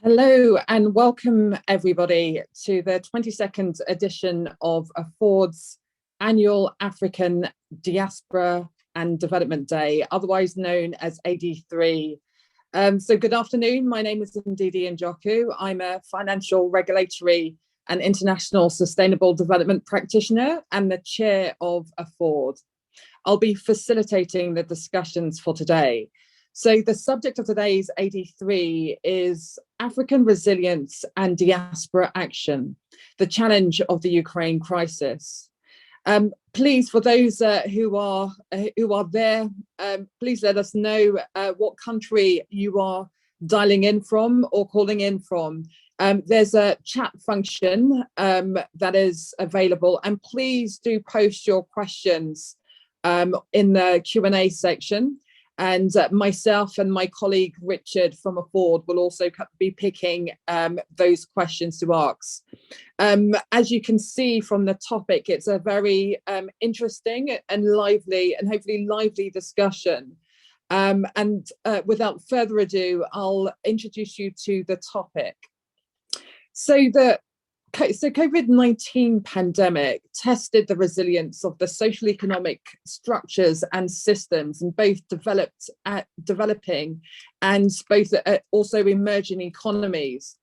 Hello and welcome everybody to the 22nd edition of Afford's annual African Diaspora and Development Day, otherwise known as AD3. So good afternoon, my name is Ndidi Njoku. I'm a financial, regulatory and international sustainable development practitioner and the chair of Afford. I'll be facilitating the discussions for today. So the subject of today's AD3 is African resilience and diaspora action, the challenge of the Ukraine crisis. Please, for those who are there, please let us know what country you are dialing in from or calling in from. There's a chat function that is available, and please do post your questions in the Q&A section. And myself and my colleague Richard from Afford will also be picking those questions to ask. As you can see from the topic, it's a very interesting and lively and hopefully lively discussion. Without further ado, I'll introduce you to the topic. So COVID-19 pandemic tested the resilience of the socio-economic structures and systems in both developing and both also emerging economies.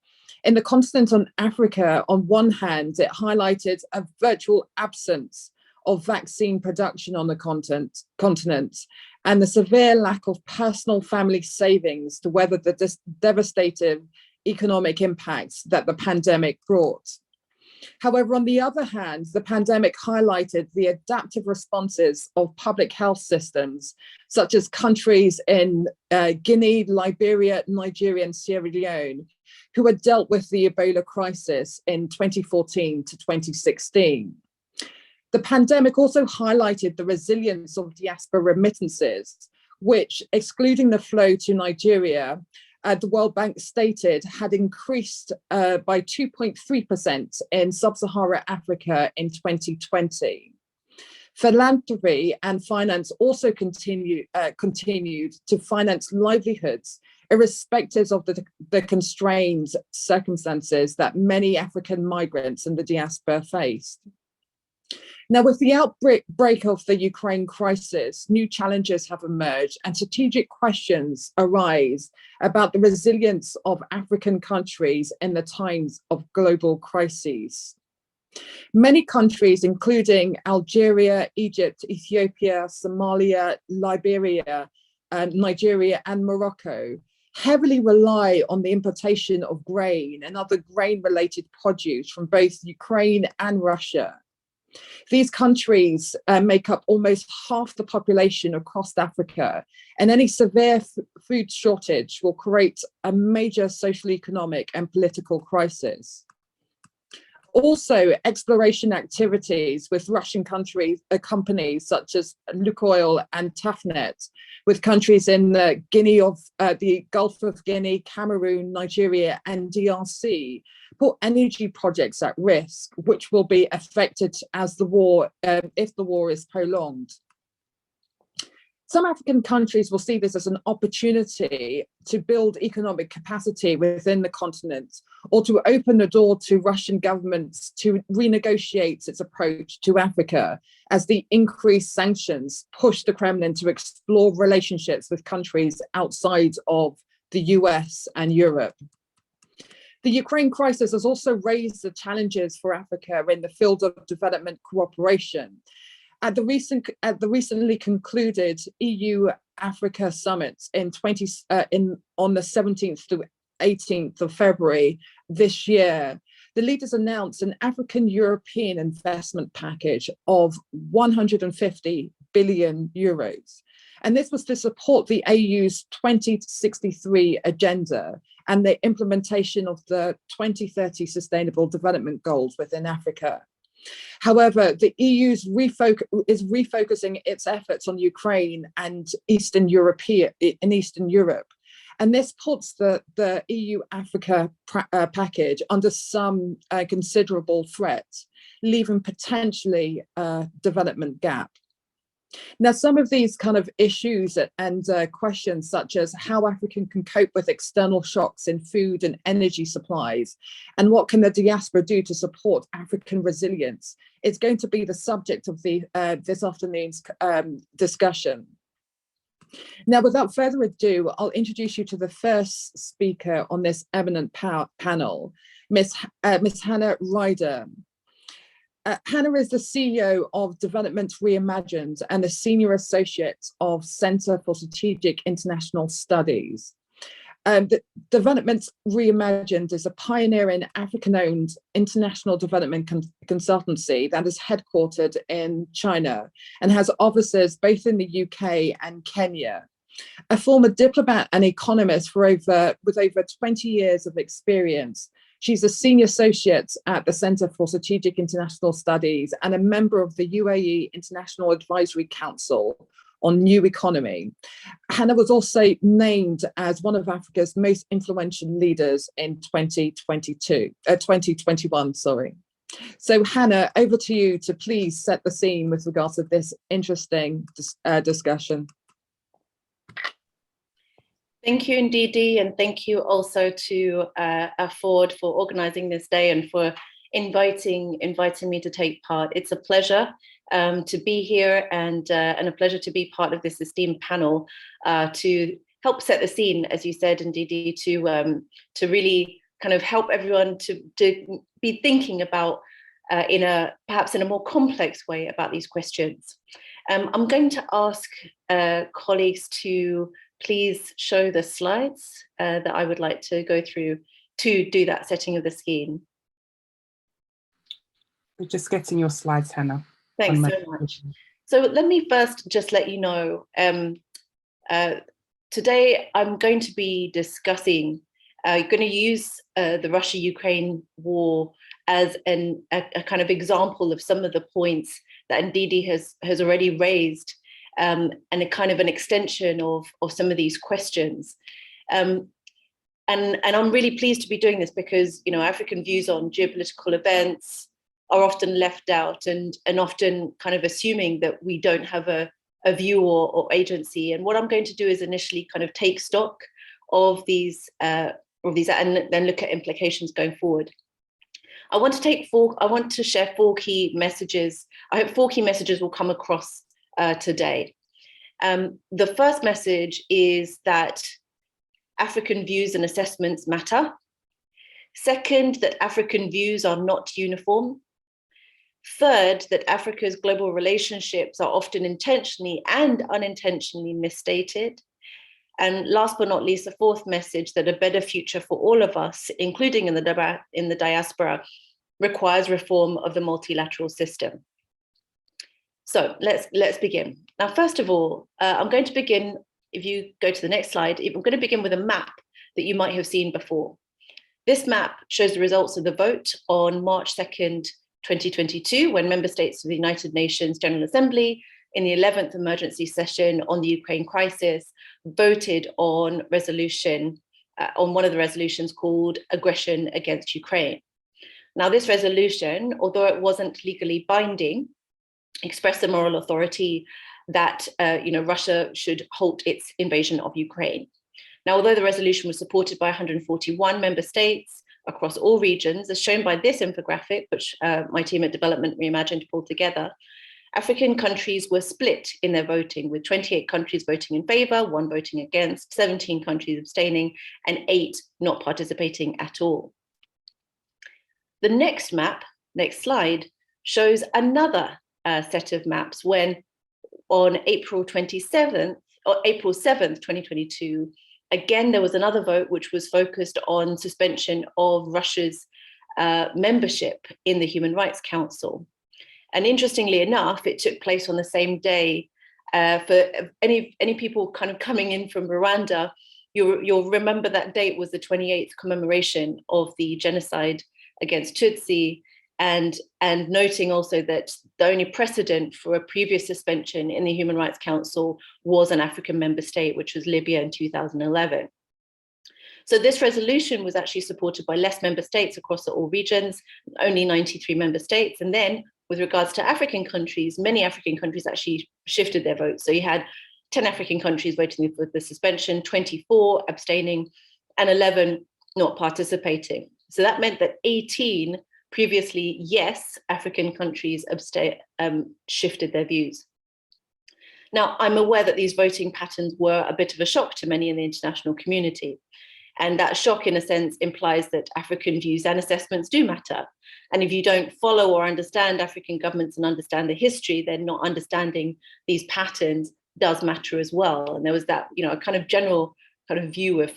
In the Continental Africa, on one hand, it highlighted a virtual absence of vaccine production on the continent and the severe lack of personal family savings to weather the devastating economic impacts that the pandemic brought. However, on the other hand, the pandemic highlighted the adaptive responses of public health systems, such as countries in Guinea, Liberia, Nigeria, and Sierra Leone, who had dealt with the Ebola crisis in 2014 to 2016. The pandemic also highlighted the resilience of diaspora remittances, which, excluding the flow to Nigeria, the World Bank stated had increased by 2.3% in sub-Saharan Africa in 2020. Philanthropy and finance also continued to finance livelihoods, irrespective of the constrained circumstances that many African migrants in the diaspora faced. Now, with the outbreak of the Ukraine crisis, new challenges have emerged and strategic questions arise about the resilience of African countries in the times of global crises. Many countries, including Algeria, Egypt, Ethiopia, Somalia, Liberia, Nigeria, and Morocco, heavily rely on the importation of grain and other grain-related produce from both Ukraine and Russia. These countries make up almost half the population across Africa, and any severe food shortage will create a major social, economic, and political crisis. Also, exploration activities with Russian companies such as Lukoil and Tafnet, with countries in the Gulf of Guinea, Cameroon, Nigeria, and DRC, put energy projects at risk, which will be affected as the war, if the war is prolonged. Some African countries will see this as an opportunity to build economic capacity within the continent, or to open the door to Russian governments to renegotiate its approach to Africa as the increased sanctions push the Kremlin to explore relationships with countries outside of the US and Europe. The Ukraine crisis has also raised the challenges for Africa in the field of development cooperation. At the recently concluded EU-Africa summit on the 17th to 18th of February this year, the leaders announced an African-European investment package of 150 billion euros. And this was to support the AU's 2063 agenda and the implementation of the 2030 Sustainable Development Goals within Africa. However, the EU is refocusing its efforts on Ukraine and Eastern Europe, and this puts the EU-Africa package under some considerable threat, leaving potentially a development gap. Now, some of these kind of issues and questions, such as how Africa can cope with external shocks in food and energy supplies, and what can the diaspora do to support African resilience, is going to be the subject of this afternoon's discussion. Now, without further ado, I'll introduce you to the first speaker on this eminent panel, Miss Hannah Ryder. Hannah is the CEO of Development Reimagined and the Senior Associate of Centre for Strategic International Studies. The Development Reimagined is a pioneering African-owned international development consultancy that is headquartered in China and has offices both in the UK and Kenya. A former diplomat and economist with over 20 years of experience, she's a senior associate at the Centre for Strategic International Studies and a member of the UAE International Advisory Council on New Economy. Hannah was also named as one of Africa's most influential leaders in 2021. So Hannah, over to you to please set the scene with regards to this interesting discussion. Thank you, Ndidi, and thank you also to Afford for organising this day and for inviting me to take part. It's a pleasure to be here and a pleasure to be part of this esteemed panel to help set the scene, as you said, Ndidi, to really kind of help everyone to be thinking about perhaps in a more complex way about these questions. I'm going to ask colleagues to please show the slides that I would like to go through to do that setting of the scene. We're just getting your slides, Hannah. Thanks so much. So let me first just let you know, today I'm going to be discussing, going to use the Russia-Ukraine war as a kind of example of some of the points that Ndidi has already raised, and a kind of an extension of some of these questions. And I'm really pleased to be doing this because, you know, African views on geopolitical events are often left out and often kind of assuming that we don't have a view or agency. And what I'm going to do is initially kind of take stock of these and then look at implications going forward. I want to share 4 key messages. I hope 4 key messages will come across today. The first message is that African views and assessments matter. Second, that African views are not uniform. Third, that Africa's global relationships are often intentionally and unintentionally misstated. And last but not least, the 4th message, that a better future for all of us, including in the diaspora, requires reform of the multilateral system. So let's begin. Now, first of all, I'm going to begin, if you go to the next slide, I'm going to begin with a map that you might have seen before. This map shows the results of the vote on March 2nd, 2022, when member states of the United Nations General Assembly, in the 11th emergency session on the Ukraine crisis, voted on on one of the resolutions called Aggression Against Ukraine. Now, this resolution, although it wasn't legally binding, expressed the moral authority that Russia should halt its invasion of Ukraine. Now, although the resolution was supported by 141 member states across all regions, as shown by this infographic, which my team at Development Reimagined pulled together, African countries were split in their voting, with 28 countries voting in favour, 1 voting against, 17 countries abstaining, and 8 not participating at all. The next map, next slide, shows another set of maps when on April 7th, 2022, again, there was another vote which was focused on suspension of Russia's membership in the Human Rights Council. And interestingly enough, it took place on the same day. For any people kind of coming in from Rwanda, you'll remember that date was the 28th commemoration of the genocide against Tutsi, and noting also that the only precedent for a previous suspension in the Human Rights Council was an African member state, which was Libya in 2011. So this resolution was actually supported by less member states across all regions, only 93 member states. And then with regards to African countries, many African countries actually shifted their votes. So you had 10 African countries voting for the suspension, 24 abstaining, and 11 not participating. So that meant that 18 previously yes African countries shifted their views. Now, I'm aware that these voting patterns were a bit of a shock to many in the international community. And that shock, in a sense, implies that African views and assessments do matter. And if you don't follow or understand African governments and understand the history, then not understanding these patterns does matter as well. And there was that, a kind of general kind of view of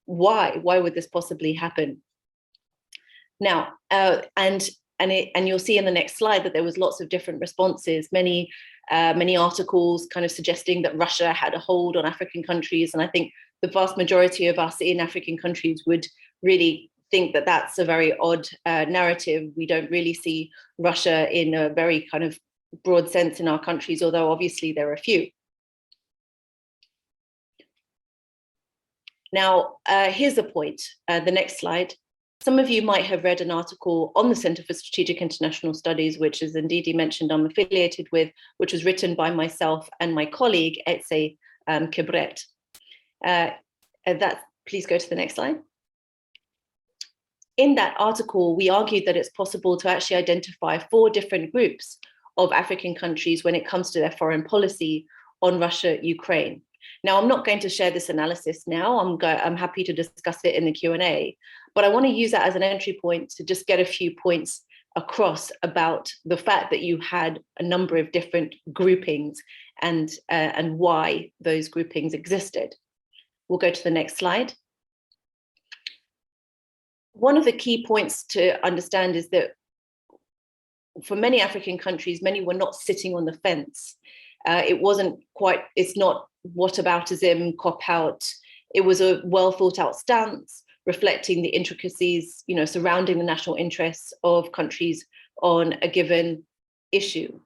why would this possibly happen? Now, and you'll see in the next slide that there was lots of different responses, many articles kind of suggesting that Russia had a hold on African countries. And I think the vast majority of us in African countries would really think that that's a very odd narrative. We don't really see Russia in a very kind of broad sense in our countries, although obviously there are a few. Now, here's the point, the next slide. Some of you might have read an article on the Centre for Strategic International Studies, which is indeed mentioned I'm affiliated with, which was written by myself and my colleague, Etse Kibret. Please go to the next slide. In that article, we argued that it's possible to actually identify 4 different groups of African countries when it comes to their foreign policy on Russia, Ukraine. Now, I'm not going to share this analysis now. I'm happy to discuss it in the Q&A, but I want to use that as an entry point to just get a few points across about the fact that you had a number of different groupings and why those groupings existed. We'll go to the next slide. One of the key points to understand is that for many African countries, many were not sitting on the fence. It's not whataboutism, cop out. It was a well thought out stance reflecting the intricacies, surrounding the national interests of countries on a given issue.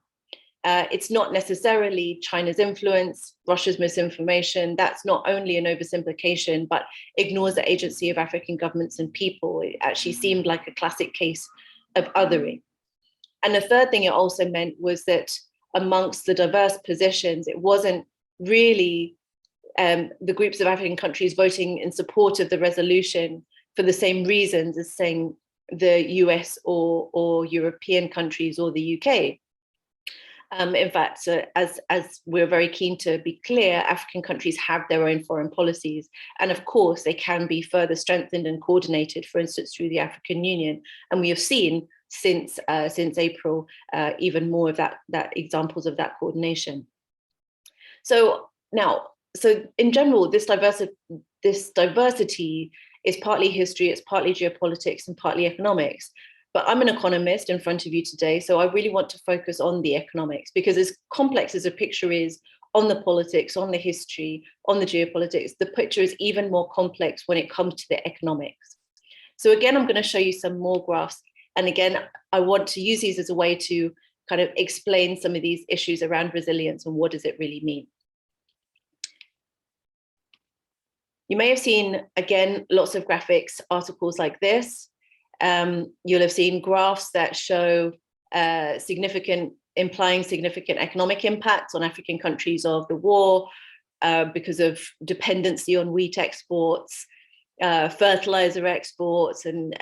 It's not necessarily China's influence, Russia's misinformation. That's not only an oversimplification, but ignores the agency of African governments and people. It actually seemed like a classic case of othering. And the third thing it also meant was that amongst the diverse positions, it wasn't really the groups of African countries voting in support of the resolution for the same reasons as saying the US or European countries or the UK. In fact, as we're very keen to be clear, African countries have their own foreign policies. And of course, they can be further strengthened and coordinated, for instance, through the African Union. And we have seen since April, even more of that examples of that coordination. So in general, this diversity is partly history, it's partly geopolitics and partly economics. But I'm an economist in front of you today, so I really want to focus on the economics, because as complex as a picture is on the politics, on the history, on the geopolitics, the picture is even more complex when it comes to the economics. So again, I'm going to show you some more graphs. And again, I want to use these as a way to kind of explain some of these issues around resilience and what does it really mean. You may have seen, again, lots of graphics, articles like this. You'll have seen graphs that show implying significant economic impacts on African countries of the war because of dependency on wheat exports, fertilizer exports, and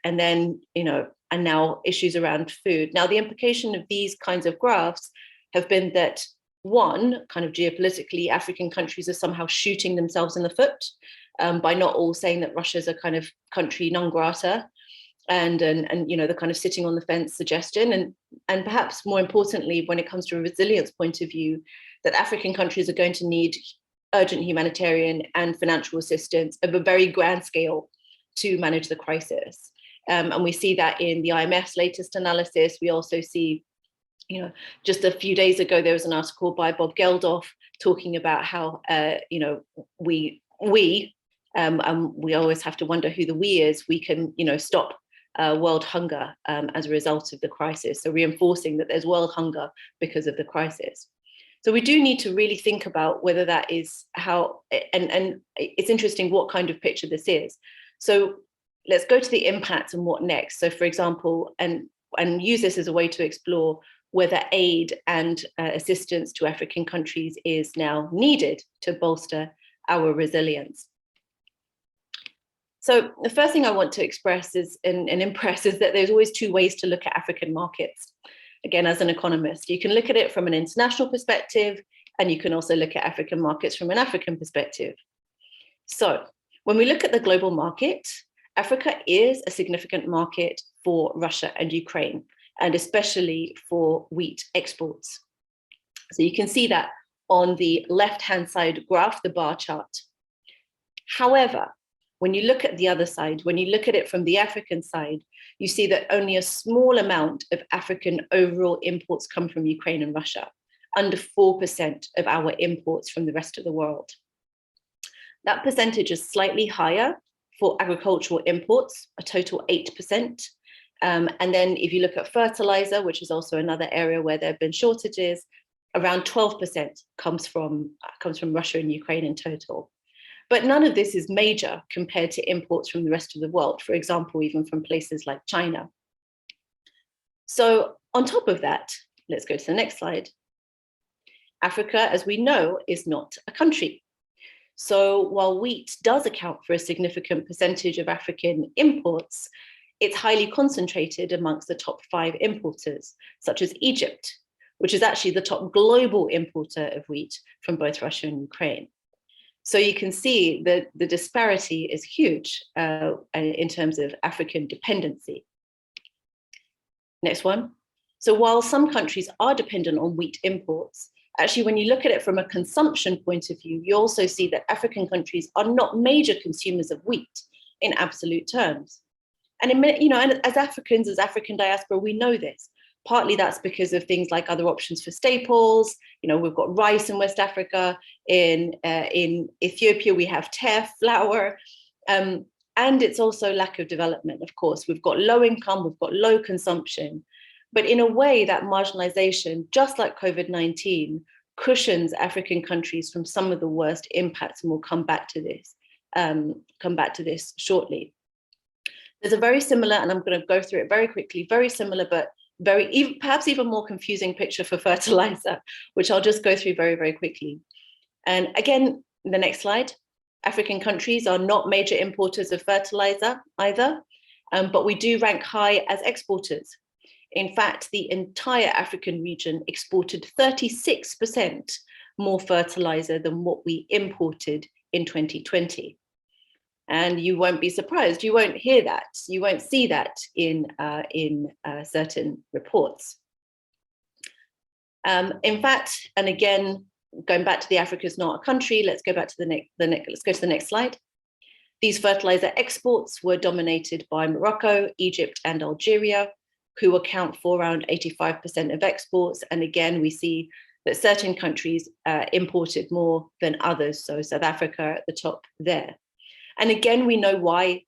then, and now issues around food. Now, the implication of these kinds of graphs have been that, one, kind of geopolitically, African countries are somehow shooting themselves in the foot by not all saying that Russia's a kind of country non grata, and the kind of sitting on the fence suggestion, and perhaps more importantly, when it comes to a resilience point of view, that African countries are going to need urgent humanitarian and financial assistance of a very grand scale to manage the crisis. And we see that in the IMF's latest analysis. We also see, just a few days ago, there was an article by Bob Geldof talking about how, we always have to wonder who the we is, we can, stop world hunger as a result of the crisis. So reinforcing that there's world hunger because of the crisis. So we do need to really think about whether that is how, and it's interesting what kind of picture this is. So let's go to the impacts and what next. So for example, and use this as a way to explore whether aid and assistance to African countries is now needed to bolster our resilience. So the first thing I want to express is and impress is that there's always two ways to look at African markets. Again, as an economist, you can look at it from an international perspective, and you can also look at African markets from an African perspective. So when we look at the global market, Africa is a significant market for Russia and Ukraine, and especially for wheat exports. So you can see that on the left-hand side graph, the bar chart. However, when you look at the other side, when you look at it from the African side, you see that only a small amount of African overall imports come from Ukraine and Russia, under 4% of our imports from the rest of the world. That percentage is slightly higher for agricultural imports, a total 8%. And then if you look at fertilizer, which is also another area where there have been shortages, around 12% comes from Russia and Ukraine in total. But none of this is major compared to imports from the rest of the world, for example, even from places like China. So on top of that, let's go to the next slide. Africa, as we know, is not a country. So while wheat does account for a significant percentage of African imports, it's highly concentrated amongst the top 5 importers, such as Egypt, which is actually the top global importer of wheat from both Russia and Ukraine. So you can see that the disparity is huge in terms of African dependency. Next one. So while some countries are dependent on wheat imports, actually, when you look at it from a consumption point of view, you also see that African countries are not major consumers of wheat in absolute terms. And and as Africans, as African diaspora, we know this. Partly that's because of things like other options for staples. We've got rice in West Africa. In Ethiopia, we have teff, flour. And it's also lack of development, of course. We've got low income, we've got low consumption. But in a way, that marginalization, just like COVID-19, cushions African countries from some of the worst impacts, and we'll come back to this shortly. There's a very similar, and I'm going to go through it very quickly, very similar, but perhaps even more confusing picture for fertilizer, which I'll just go through very, very quickly. And again, the next slide. African countries are not major importers of fertilizer either, but we do rank high as exporters. In fact, the entire African region exported 36% more fertilizer than what we imported in 2020. And you won't be surprised, you won't hear that, you won't see that in certain reports. In fact, and again, going back to the Africa's not a country, let's go back to let's go to the next slide. These fertilizer exports were dominated by Morocco, Egypt, and Algeria, who account for around 85% of exports. And again, we see that certain countries imported more than others. So South Africa at the top there. And again, we know why,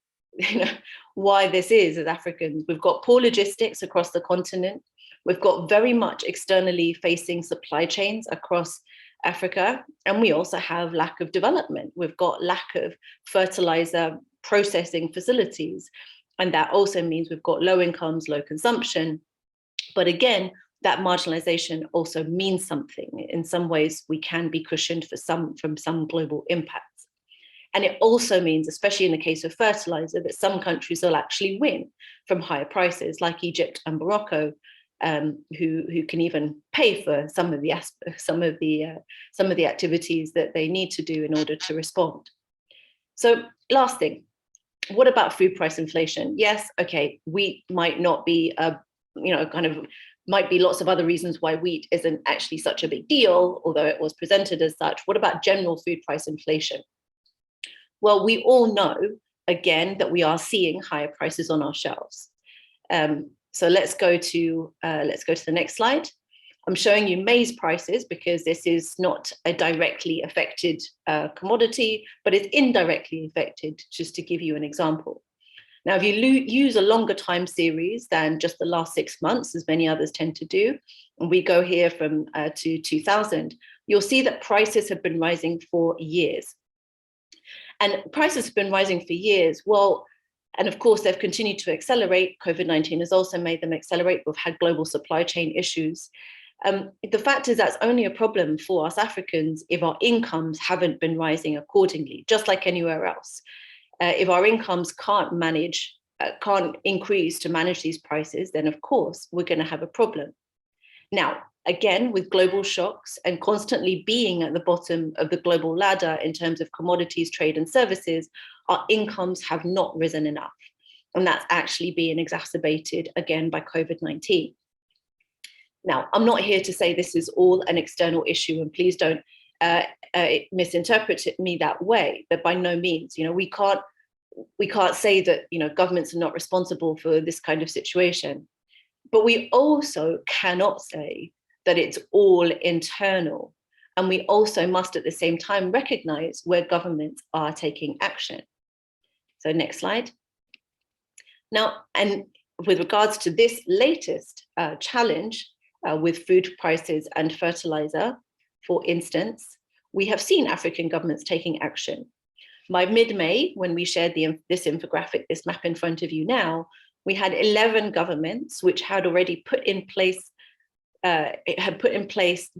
why this is as Africans. We've got poor logistics across the continent. We've got very much externally facing supply chains across Africa. And we also have lack of development. We've got lack of fertilizer processing facilities. And that also means we've got low incomes, low consumption. But again, that marginalization also means something. In some ways, we can be cushioned from some global impacts. And it also means, especially in the case of fertilizer, that some countries will actually win from higher prices, like Egypt and Morocco, who can even pay for some of the activities that they need to do in order to respond. So, last thing, what about food price inflation? Yes, okay, wheat might not be might be lots of other reasons why wheat isn't actually such a big deal, although it was presented as such. What about general food price inflation? Well, we all know, again, that we are seeing higher prices on our shelves. So let's go to the next slide. I'm showing you maize prices because this is not a directly affected commodity, but it's indirectly affected, just to give you an example. Now, if you use a longer time series than just the last 6 months, as many others tend to do, and we go here from to 2000, you'll see that prices have been rising for years. And prices have been rising for years. Well, And of course, they've continued to accelerate. COVID-19 has also made them accelerate. We've had global supply chain issues. The fact is that's only a problem for us Africans if our incomes haven't been rising accordingly, just like anywhere else. If our incomes can't increase to manage these prices, then of course we're going to have a problem. Now, again, with global shocks and constantly being at the bottom of the global ladder in terms of commodities, trade and services, our incomes have not risen enough. And that's actually being exacerbated again by COVID-19. Now, I'm not here to say this is all an external issue, and please don't misinterpret me that way, but by no means, we can't say that, governments are not responsible for this kind of situation. But we also cannot say that it's all internal. And we also must at the same time recognize where governments are taking action. So next slide. Now, and with regards to this latest challenge with food prices and fertilizer, for instance, we have seen African governments taking action. By mid-May, when we shared this infographic, this map in front of you now, we had 11 governments which had already put in place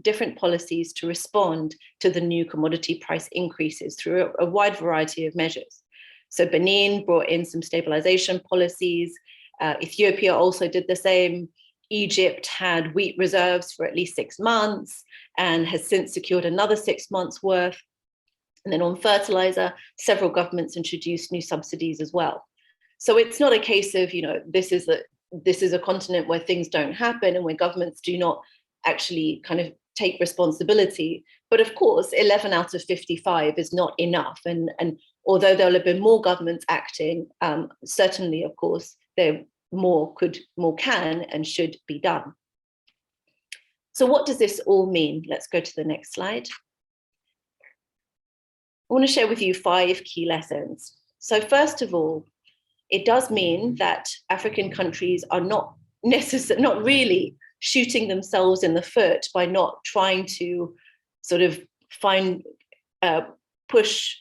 different policies to respond to the new commodity price increases through a wide variety of measures. So Benin brought in some stabilization policies. Ethiopia also did the same. Egypt had wheat reserves for at least 6 months and has since secured another 6 months worth. And then on fertilizer, several governments introduced new subsidies as well. So it's not a case of, this is a continent where things don't happen and where governments do not actually kind of take responsibility. But of course, 11 out of 55 is not enough. And although there'll have been more governments acting, certainly, of course, more can and should be done. So what does this all mean? Let's go to the next slide. I want to share with you 5 key lessons. So first of all, it does mean that African countries are not really shooting themselves in the foot by not trying to sort of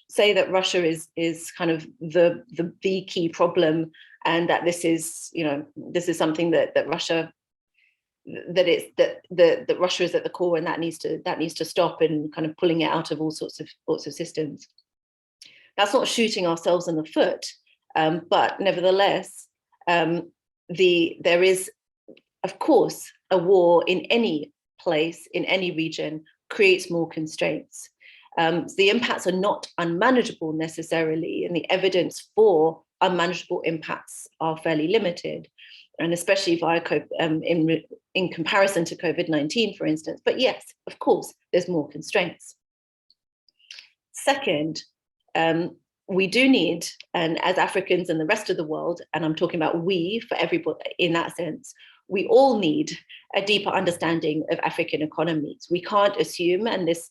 say that Russia is kind of the key problem, and that this is something that Russia is at the core, and that needs to stop, and kind of pulling it out of all sorts of systems. That's not shooting ourselves in the foot. But nevertheless, there is, of course, a war in any place, in any region, creates more constraints. The impacts are not unmanageable necessarily, and the evidence for unmanageable impacts are fairly limited, and especially via in comparison to COVID-19, for instance. But yes, of course, there's more constraints. Second, we do need, and as Africans and the rest of the world, and I'm talking about we for everybody in that sense, we all need a deeper understanding of African economies. We can't assume, and this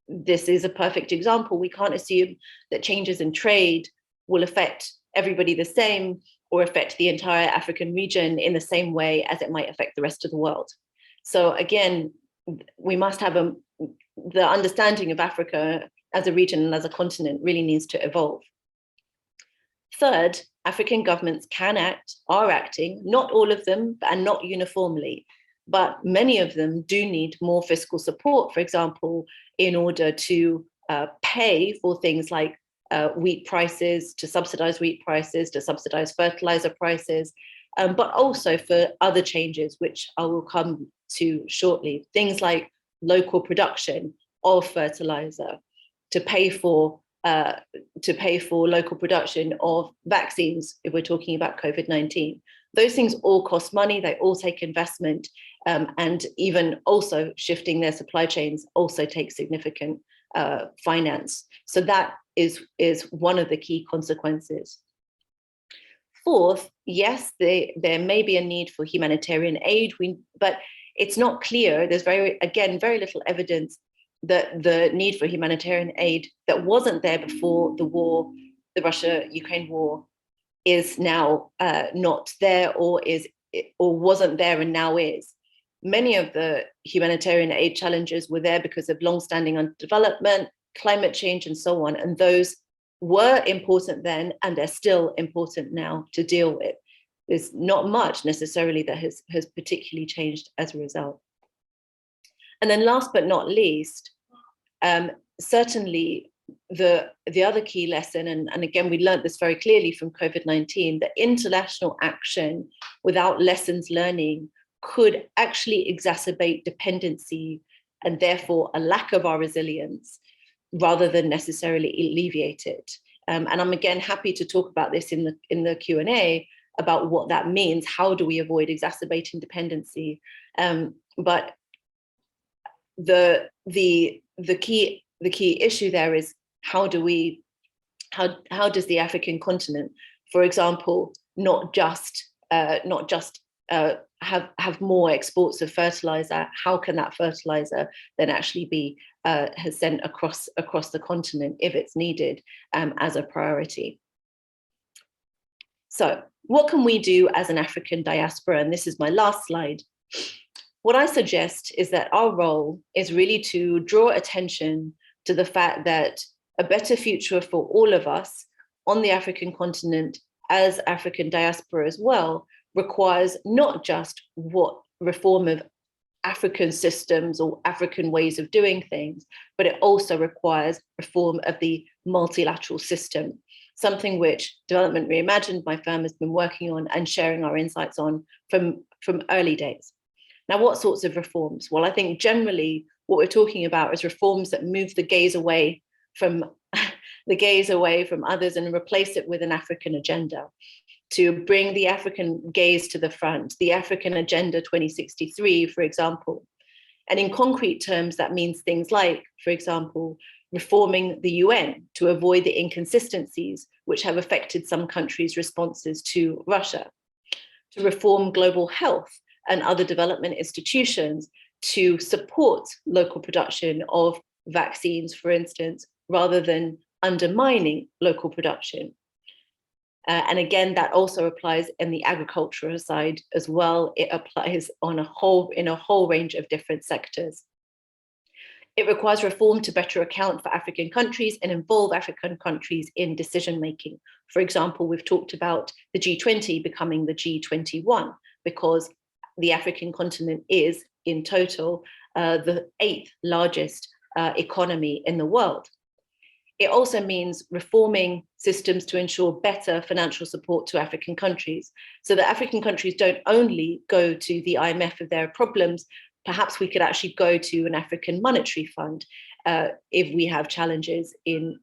is a perfect example, we can't assume that changes in trade will affect everybody the same or affect the entire African region in the same way as it might affect the rest of the world. So again, we must have the understanding of Africa as a region and as a continent really needs to evolve. Third, African governments are acting, not all of them and not uniformly, but many of them do need more fiscal support, for example, in order to pay for things like wheat prices, to subsidize wheat prices, to subsidize fertilizer prices, but also for other changes, which I will come to shortly. Things like local production of fertilizer, to pay for local production of vaccines, if we're talking about COVID-19. Those things all cost money, they all take investment, and even also shifting their supply chains also takes significant finance. So that is one of the key consequences. Fourth, yes, there may be a need for humanitarian aid, but it's not clear. There's very little evidence that the need for humanitarian aid that wasn't there before the war, the Russia-Ukraine war, is now not there, or wasn't there and now is. Many of the humanitarian aid challenges were there because of long-standing underdevelopment, climate change, and so on, and those were important then and they're still important now to deal with. There's not much necessarily that has particularly changed as a result. And then last but not least, certainly the other key lesson, and again, we learned this very clearly from COVID-19, that international action without lessons learning could actually exacerbate dependency and therefore a lack of our resilience rather than necessarily alleviate it. And I'm again happy to talk about this in the Q&A about what that means. How do we avoid exacerbating dependency? But the key issue there is how does the African continent, for example, not just have more exports of fertilizer? How can that fertilizer then actually be sent across the continent if it's needed as a priority? So what can we do as an African diaspora? And this is my last slide. What I suggest is that our role is really to draw attention to the fact that a better future for all of us on the African continent as African diaspora as well requires not just what reform of African systems or African ways of doing things, but it also requires reform of the multilateral system, something which Development Reimagined, my firm, has been working on and sharing our insights on from early days. Now, what sorts of reforms? Well, I think generally what we're talking about is reforms that move the gaze away from others and replace it with an African agenda, to bring the African gaze to the front, the African Agenda 2063, for example. And in concrete terms, that means things like, for example, reforming the UN to avoid the inconsistencies which have affected some countries' responses to Russia, to reform global health and other development institutions to support local production of vaccines, for instance, rather than undermining local production. And again, that also applies in the agricultural side as well. It applies in a whole range of different sectors. It requires reform to better account for African countries and involve African countries in decision-making. For example, we've talked about the G20 becoming the G21 because the African continent is, in total, the 8th largest economy in the world. It also means reforming systems to ensure better financial support to African countries, so that African countries don't only go to the IMF if there are problems. Perhaps we could actually go to an African monetary fund if we have challenges and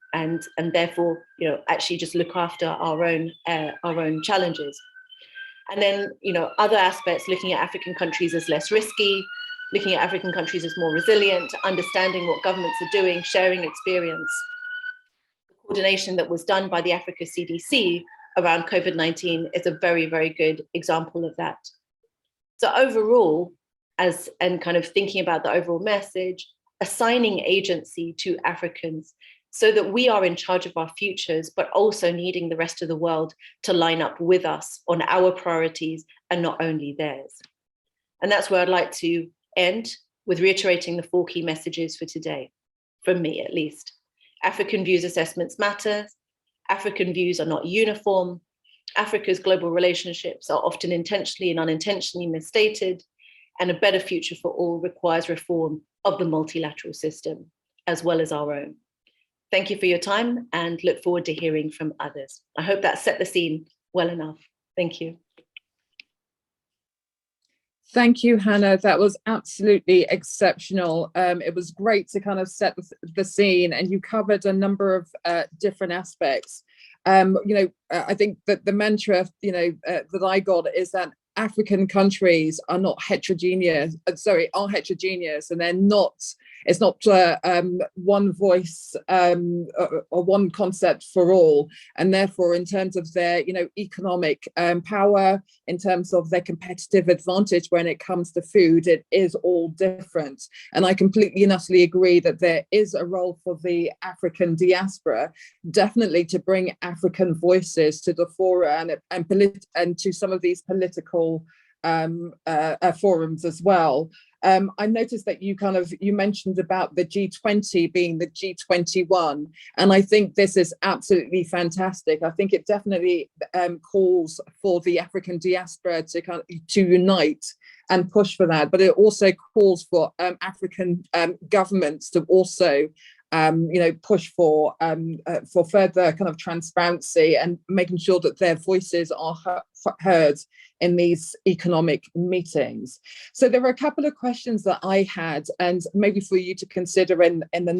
therefore, actually just look after our own challenges. And then, other aspects, looking at African countries as less risky, looking at African countries as more resilient, understanding what governments are doing, sharing experience. The coordination that was done by the Africa CDC around COVID-19 is a very, very good example of that. So overall, and kind of thinking about the overall message, assigning agency to Africans so that we are in charge of our futures, but also needing the rest of the world to line up with us on our priorities and not only theirs. And that's where I'd like to end, with reiterating the 4 key messages for today, from me at least. African views assessments matter. African views are not uniform. Africa's global relationships are often intentionally and unintentionally misstated. And a better future for all requires reform of the multilateral system, as well as our own. Thank you for your time and look forward to hearing from others. I hope that set the scene well enough. Thank you. Thank you, Hannah. That was absolutely exceptional. It was great to kind of set the scene, and you covered a number of different aspects. I think that the mantra, that I got is that African countries are not heterogeneous, are heterogeneous, and they're not, it's not one voice or one concept for all. And therefore, in terms of their, economic power, in terms of their competitive advantage when it comes to food, it is all different. And I completely and utterly agree that there is a role for the African diaspora, definitely to bring African voices to the fore and to some of these political forums as well. I noticed that you mentioned about the G20 being the G21, and I think this is absolutely fantastic. I think it definitely calls for the African diaspora to unite and push for that, but it also calls for African governments to also push for further kind of transparency and making sure that their voices are heard in these economic meetings. So there were a couple of questions that I had, and maybe for you to consider in the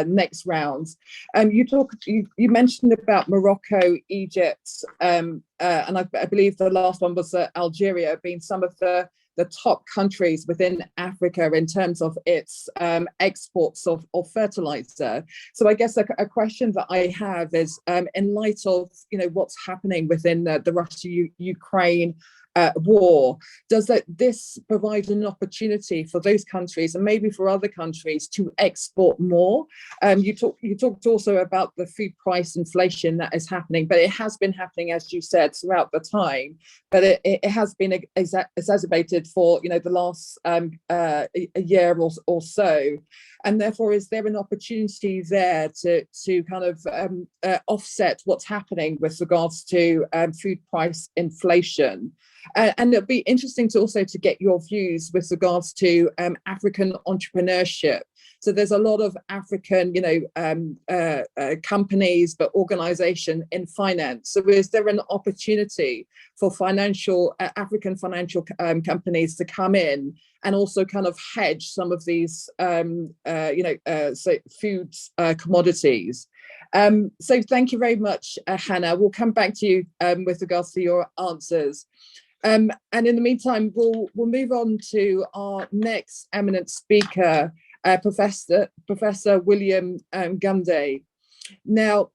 next rounds. You mentioned about Morocco, Egypt, and I believe the last one was Algeria being some of the top countries within Africa in terms of its exports of fertilizer. So I guess a question that I have is, in light of what's happening within the Russia-Ukraine war, does this provide an opportunity for those countries and maybe for other countries to export more? You talked also about the food price inflation that is happening, but it has been happening, as you said, throughout the time, but it has been exacerbated for the last a year or so. And therefore, is there an opportunity there to kind of offset what's happening with regards to food price inflation? And it'd be interesting to also to get your views with regards to African entrepreneurship. So there's a lot of African, companies, but organization in finance. So is there an opportunity for African financial companies to come in and also kind of hedge some of these, food commodities? So thank you very much, Hannah. We'll come back to you with regards to your answers. And in the meantime, we'll move on to our next eminent speaker, Professor William Gunday. Now,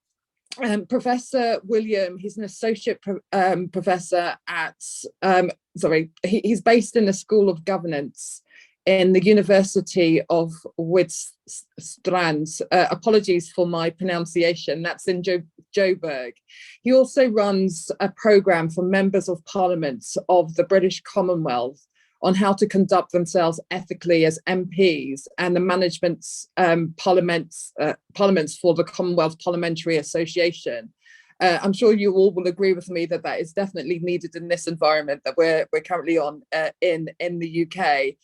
Professor William, he's an associate professor at, he's based in the School of Governance in the University of Witwatersrand. Apologies for my pronunciation, that's in Joburg. He also runs a programme for members of Parliament of the British Commonwealth on how to conduct themselves ethically as MPs, and the parliaments for the Commonwealth Parliamentary Association. I'm sure you all will agree with me that is definitely needed in this environment that we're currently on in the UK.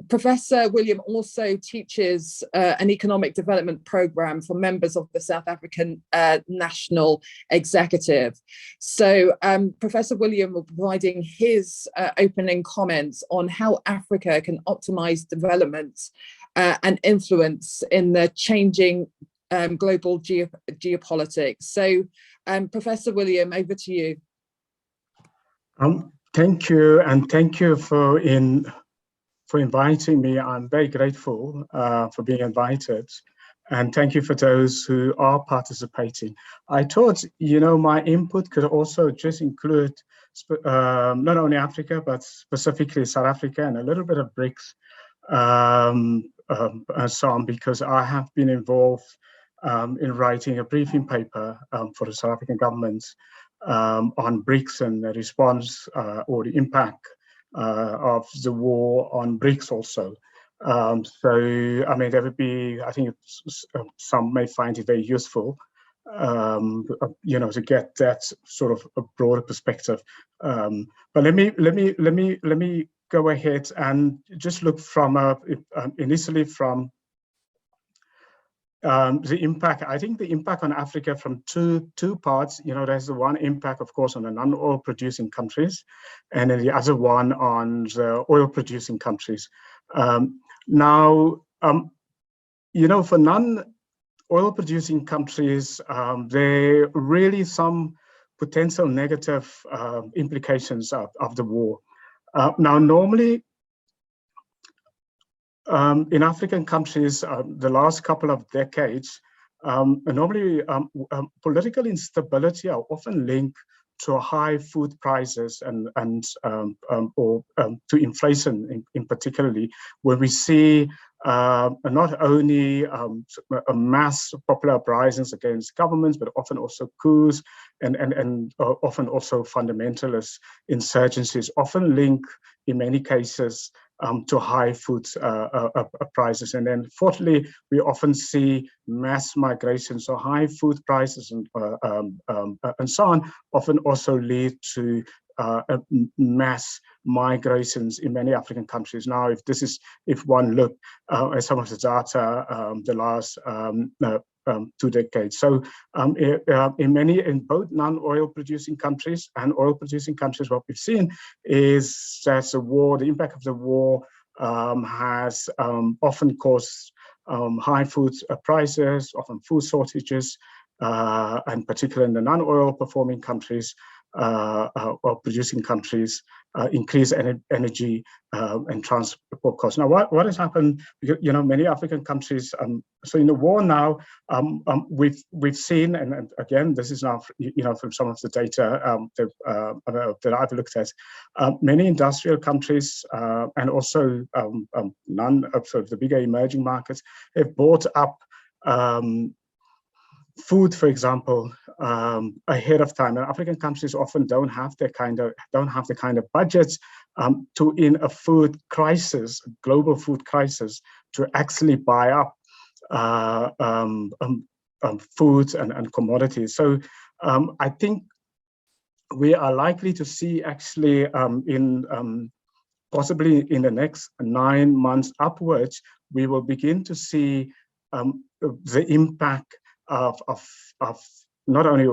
Professor William also teaches an economic development programme for members of the South African National Executive. So Professor William will be providing his opening comments on how Africa can optimise development and influence in the changing global geopolitics. So Professor William, over to you. Thank you, and thank you for inviting me. I'm very grateful for being invited, and thank you for those who are participating. I thought, my input could also just include not only Africa, but specifically South Africa and a little bit of BRICS and so on, because I have been involved in writing a briefing paper for the South African government on BRICS and the response or the impact of the war on BRICS also. So, I mean, there would be, I think some may find it very useful, to get that sort of a broader perspective. But let me go ahead and just look from initially from the impact. I think the impact on Africa from two parts. There's the one impact, of course, on the non-oil producing countries, and then the other one on the oil producing countries. Now, for non-oil producing countries, there are really some potential negative implications of the war. Now, normally, in African countries, the last couple of decades, normally political instability are often linked to high food prices or to inflation in particularly, where we see not only a mass popular uprisings against governments, but often also coups and often also fundamentalist insurgencies, often linked in many cases to high food prices. And then fourthly, we often see mass migration, so high food prices and so on often also lead to mass migrations in many African countries. Now, if one look at some of the data the last 2 decades. So in both non-oil producing countries and oil producing countries, what we've seen is that the impact of the war has often caused high food prices, often food shortages, and particularly in the non-oil performing countries, or producing countries, increase energy and transport costs. Now, what has happened? Many African countries. So in the war now, we've seen, and again, this is now from some of the data that I've looked at, many industrial countries and also none of sort of the bigger emerging markets have bought up food, for example, ahead of time. And African countries often don't have the kind of budgets to, in a food crisis, global food crisis, to actually buy up foods and commodities. So I think we are likely to see actually possibly in the next 9 months upwards, we will begin to see the impact of not only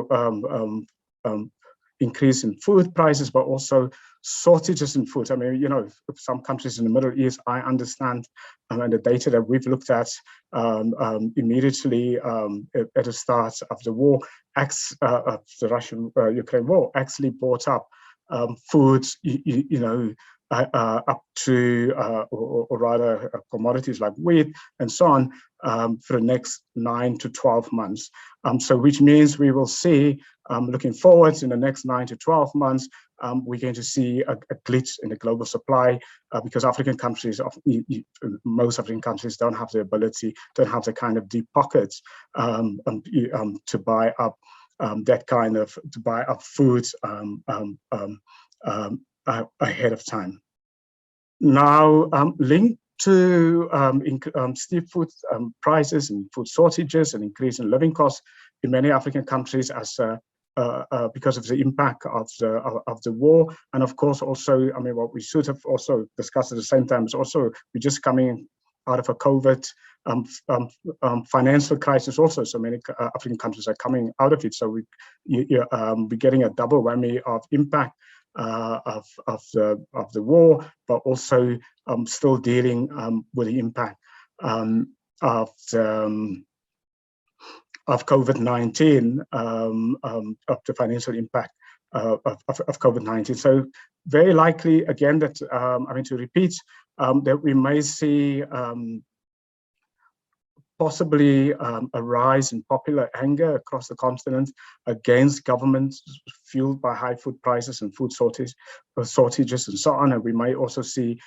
increase in food prices, but also shortages in food. I mean, some countries in the Middle East, I understand, and the data that we've looked at immediately at the start of the war, of the Russian-Ukraine war, actually bought up foods, up to, or rather commodities like wheat and so on, for the next 9 to 12 months. So which means we will see, looking forward in the next 9 to 12 months, we're going to see a glitch in the global supply because African countries, most African countries don't have the ability, don't have the kind of deep pockets to buy up to buy up foods ahead of time. Now, linked to steep food prices and food shortages and increase in living costs in many African countries as because of the impact of the war, and of course also, I mean, what we should have also discussed at the same time is also we're just coming out of a COVID financial crisis also. So many African countries are coming out of it. So we're getting a double whammy of impact of the war, but also still dealing with the impact of COVID-19, of the financial impact of COVID-19. So very likely, again, that to repeat, that we may see possibly a rise in popular anger across the continent against governments fueled by high food prices and food shortages and so on. And we may also see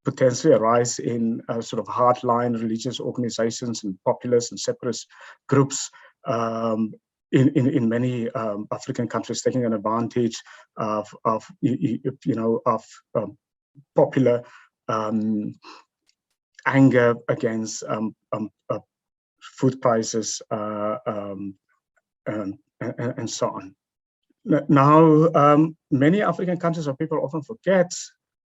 potentially a rise in sort of hardline religious organizations and populist and separatist groups in many African countries taking an advantage of popular anger against food prices and so on. Now, many African countries, or people often forget,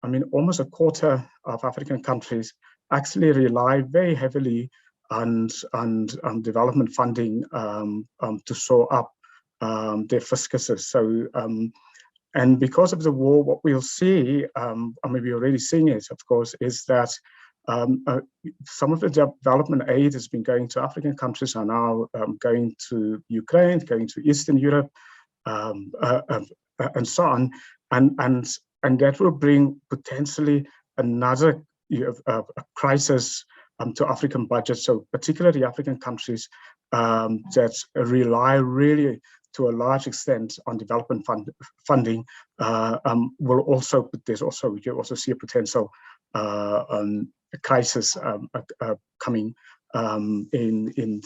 I mean, almost a quarter of African countries actually rely very heavily on development funding to shore up their fiscuses. So, and because of the war, what we'll see, we're already seeing it, of course, is that some of the development aid has been going to African countries are now going to Ukraine, going to Eastern Europe, and so on, and that will bring potentially another crisis to African budgets. So particularly African countries that rely really to a large extent on development funding will also, we can also see a potential crisis coming in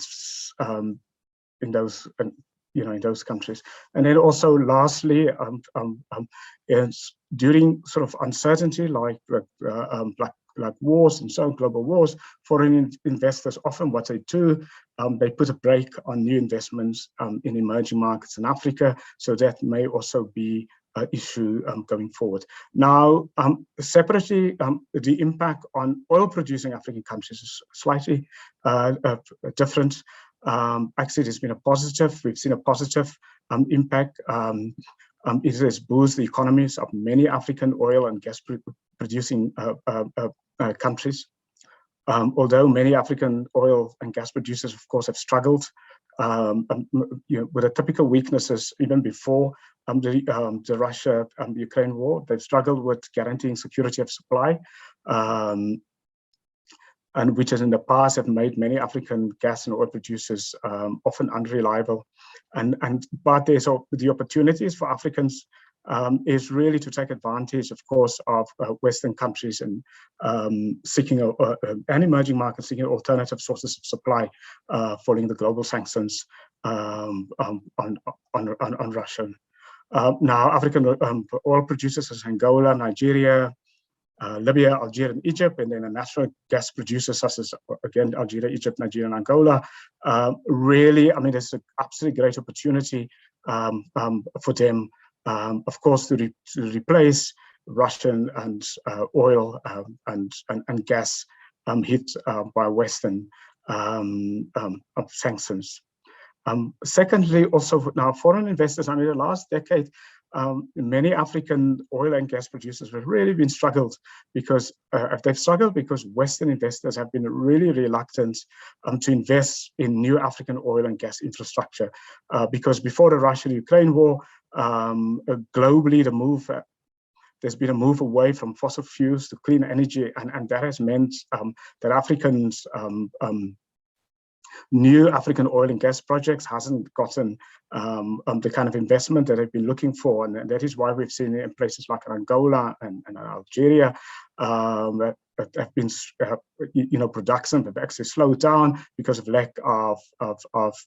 those in those countries. And then also lastly, is during sort of uncertainty like wars and so on, global wars, foreign investors often what they do, they put a brake on new investments in emerging markets in Africa. So that may also be an issue going forward. Now, separately, the impact on oil-producing African countries is slightly different. Actually, there's been a positive. We've seen a positive impact. It has boosted the economies of many African oil and gas producing countries. Although many African oil and gas producers, of course, have struggled with the typical weaknesses even before the Russia-Ukraine war. They've struggled with guaranteeing security of supply, and which has in the past have made many African gas and oil producers often unreliable. But there's the opportunities for Africans is really to take advantage, of course, of Western countries and seeking and emerging markets seeking alternative sources of supply following the global sanctions on Russia. Now, African oil producers such as Angola, Nigeria, Libya, Algeria, and Egypt, and then the natural gas producers such as, again, Algeria, Egypt, Nigeria, and Angola. Really, I mean, there's an absolutely great opportunity for them, of course, to replace Russian and oil and gas hit by Western sanctions. Secondly, also now foreign investors, I mean, the last decade, many African oil and gas producers have really been struggled because they've struggled because Western investors have been really reluctant to invest in new African oil and gas infrastructure because before the Russia-Ukraine war, globally there's been a move away from fossil fuels to clean energy, and that has meant that Africans new African oil and gas projects hasn't gotten the kind of investment that they've been looking for, and that is why we've seen in places like Angola and Algeria that have been, production have actually slowed down because of lack of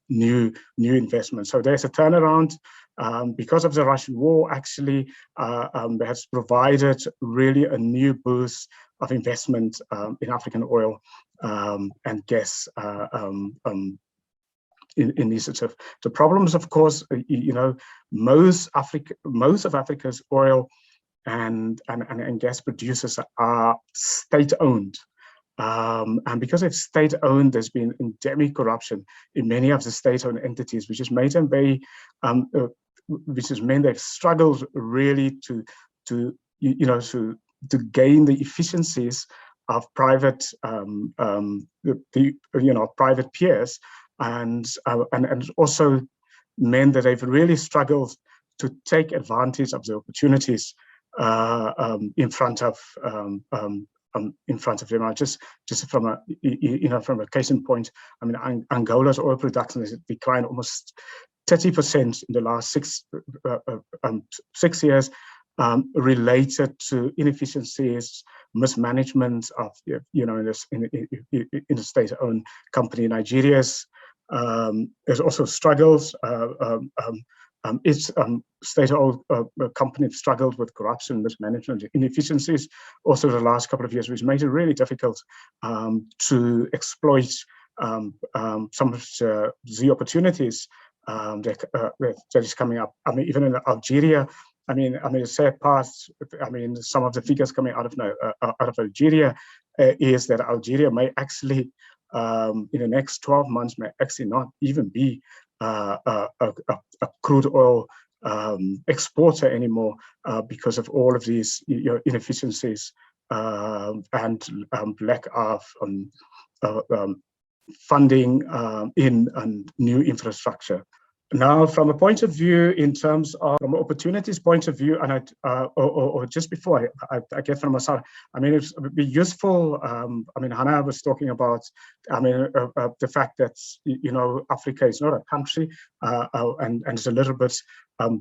new investment. So there's a turnaround because of the Russian war. Actually, has provided really a new boost of investment in African oil and gas initiative. The problems, of course, most of Africa's oil and gas producers are state-owned. And because it's state-owned, there's been endemic corruption in many of the state-owned entities, which has made them very, which has meant they've struggled really to gain the efficiencies of private private peers, and also meant that they've really struggled to take advantage of the opportunities in front of them. Just from a from a case in point, I mean, Angola's oil production has declined almost 30% in the last 6 years, related to inefficiencies, mismanagement of in the state-owned company. Nigeria's there's also struggles. Its state-owned company struggled with corruption, mismanagement, inefficiencies also the last couple of years, which made it really difficult to exploit some of the opportunities that is coming up. I mean, even in Algeria, I mean, the sad part, I mean, some of the figures coming out of Algeria is that Algeria may actually, in the next 12 months, may actually not even be a crude oil exporter anymore because of all of these inefficiencies and lack of funding in new infrastructure. Now, from a point of view, in terms of from opportunities point of view, and or just before I get from Masara, I mean, it would be useful. I mean, Hannah was talking about, I mean, the fact that Africa is not a country, and it's a little bit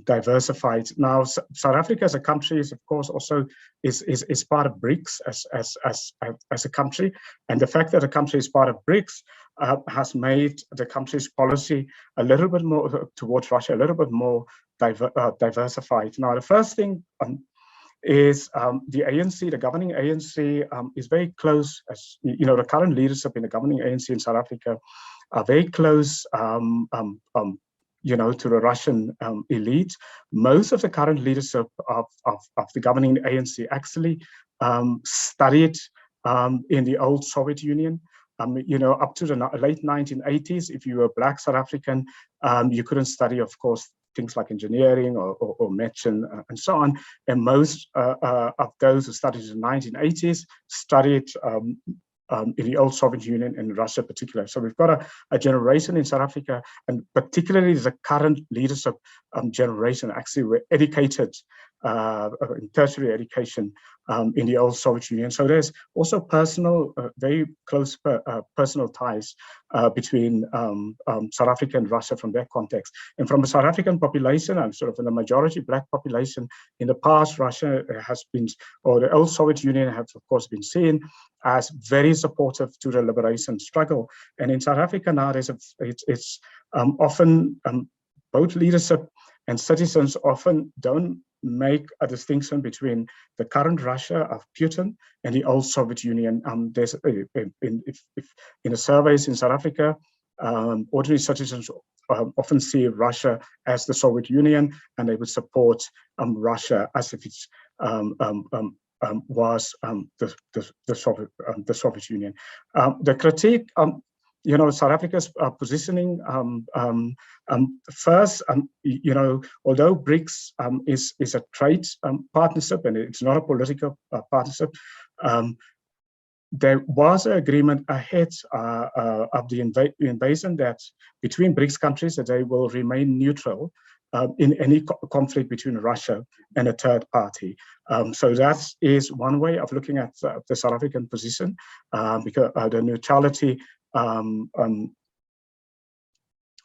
diversified. Now, South Africa as a country is, of course, also is part of BRICS as a country, and the fact that a country is part of BRICS has made the country's policy a little bit more towards Russia, a little bit more diversified. Now, the first thing is the ANC, the governing ANC, is very close. As the current leadership in the governing ANC in South Africa are very close, to the Russian elite. Most of the current leadership of the governing ANC actually studied in the old Soviet Union. Up to the late 1980s, if you were a Black South African, you couldn't study, of course, things like engineering or medicine and so on. And most of those who studied in the 1980s studied in the old Soviet Union and Russia particularly. So we've got a generation in South Africa, and particularly the current leadership generation actually were educated in tertiary education in the old Soviet Union. So there's also personal, very close personal ties between South Africa and Russia from that context. And from a South African population, and sort of in the majority Black population, in the past, Russia has been, or the old Soviet Union has, of course, been seen as very supportive to the liberation struggle. And in South Africa now, it's often both leadership and citizens often don't make a distinction between the current Russia of Putin and the old Soviet Union. There's in the surveys in South Africa, ordinary citizens often see Russia as the Soviet Union, and they would support Russia as if it's was the Soviet Union. The critique, South Africa's positioning first, although BRICS is a trade partnership and it's not a political partnership, there was an agreement ahead of the invasion that between BRICS countries that they will remain neutral in any conflict between Russia and a third party. So that is one way of looking at the South African position, because the neutrality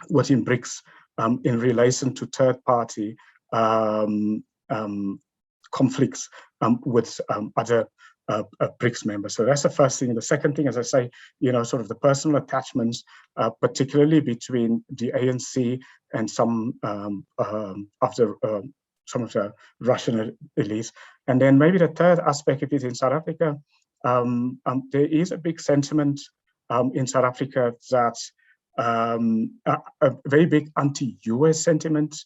within BRICS in relation to third party conflicts with other BRICS members. So that's the first thing. The second thing, as I say, sort of the personal attachments, particularly between the ANC and some of the Russian elites. And then maybe the third aspect of it in South Africa, there is a big sentiment in South Africa that a very big anti-US sentiment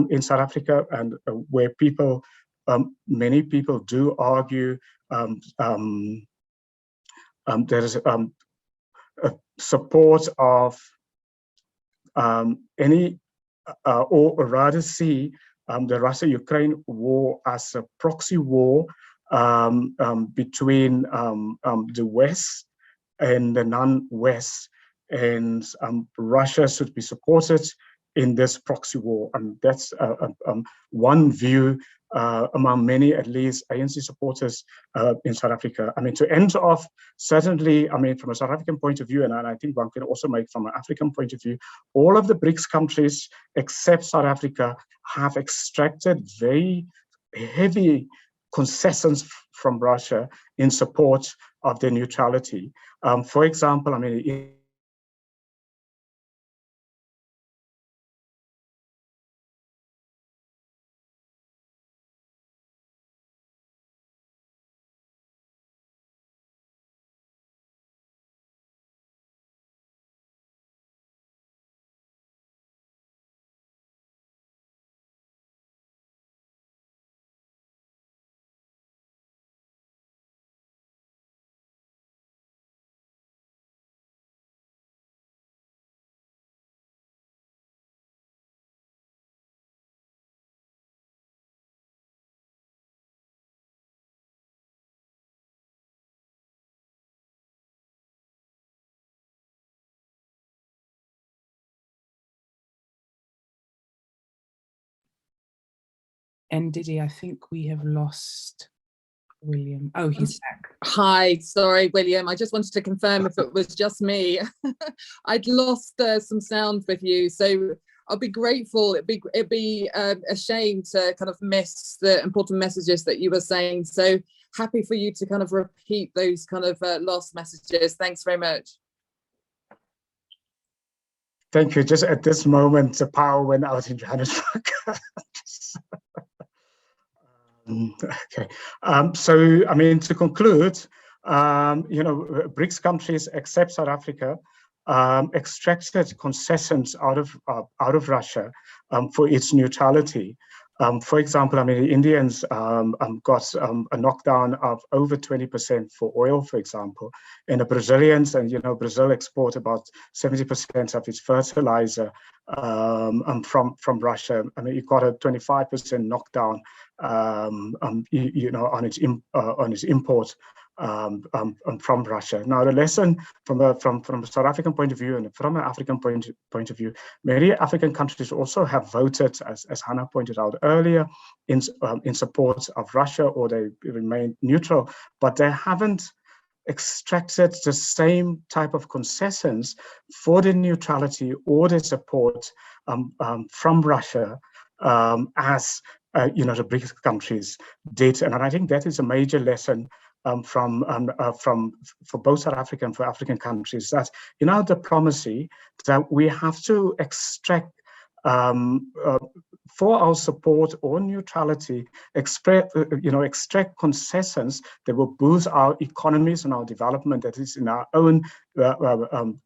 in South Africa, and where people, many people do argue there is a support of any, or rather see the Russia-Ukraine war as a proxy war between the West and the non-West, and Russia should be supported in this proxy war. And that's one view among many, at least, ANC supporters in South Africa. I mean, to end off, certainly, I mean, from a South African point of view, and I think one can also make from an African point of view, all of the BRICS countries, except South Africa, have extracted very heavy concessions from Russia in support of their neutrality. For example, I mean, Ndidi, I think we have lost William. Oh, he's back. Hi, sorry, William. I just wanted to confirm if it was just me. I'd lost some sound with you, so I'll be grateful. It'd be a shame to kind of miss the important messages that you were saying. So happy for you to kind of repeat those kind of last messages. Thanks very much. Thank you. Just at this moment, the power went out in Johannesburg. Okay. So, I mean, to conclude, BRICS countries, except South Africa, extracted concessions out of Russia for its neutrality. For example, I mean, the Indians got a knockdown of over 20% for oil, for example, and the Brazilians, and Brazil export about 70% of its fertilizer from Russia. I mean, it got a 25% knockdown, on its import from Russia. Now, the lesson from a South African point of view and from an African point of view, many African countries also have voted, as Hannah pointed out earlier, in support of Russia, or they remain neutral, but they haven't extracted the same type of concessions for the neutrality or the support from Russia as the BRICS countries did. And I think that is a major lesson for both South Africa and for African countries, that in our diplomacy, that we have to extract for our support or neutrality, extract concessions that will boost our economies and our development, that is in our own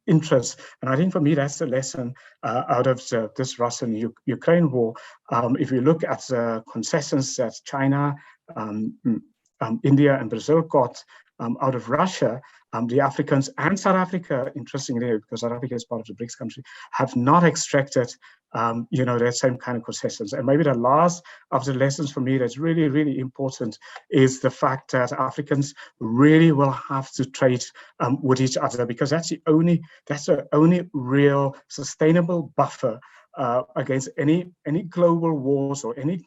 interest. And I think for me, that's the lesson out of this Russian-Ukraine war. If you look at the concessions that China, India and Brazil got out of Russia, the Africans and South Africa, interestingly, because South Africa is part of the BRICS country, have not extracted that same kind of concessions. And maybe the last of the lessons for me that's really, really important is the fact that Africans really will have to trade with each other, because that's the only real sustainable buffer against any global wars or any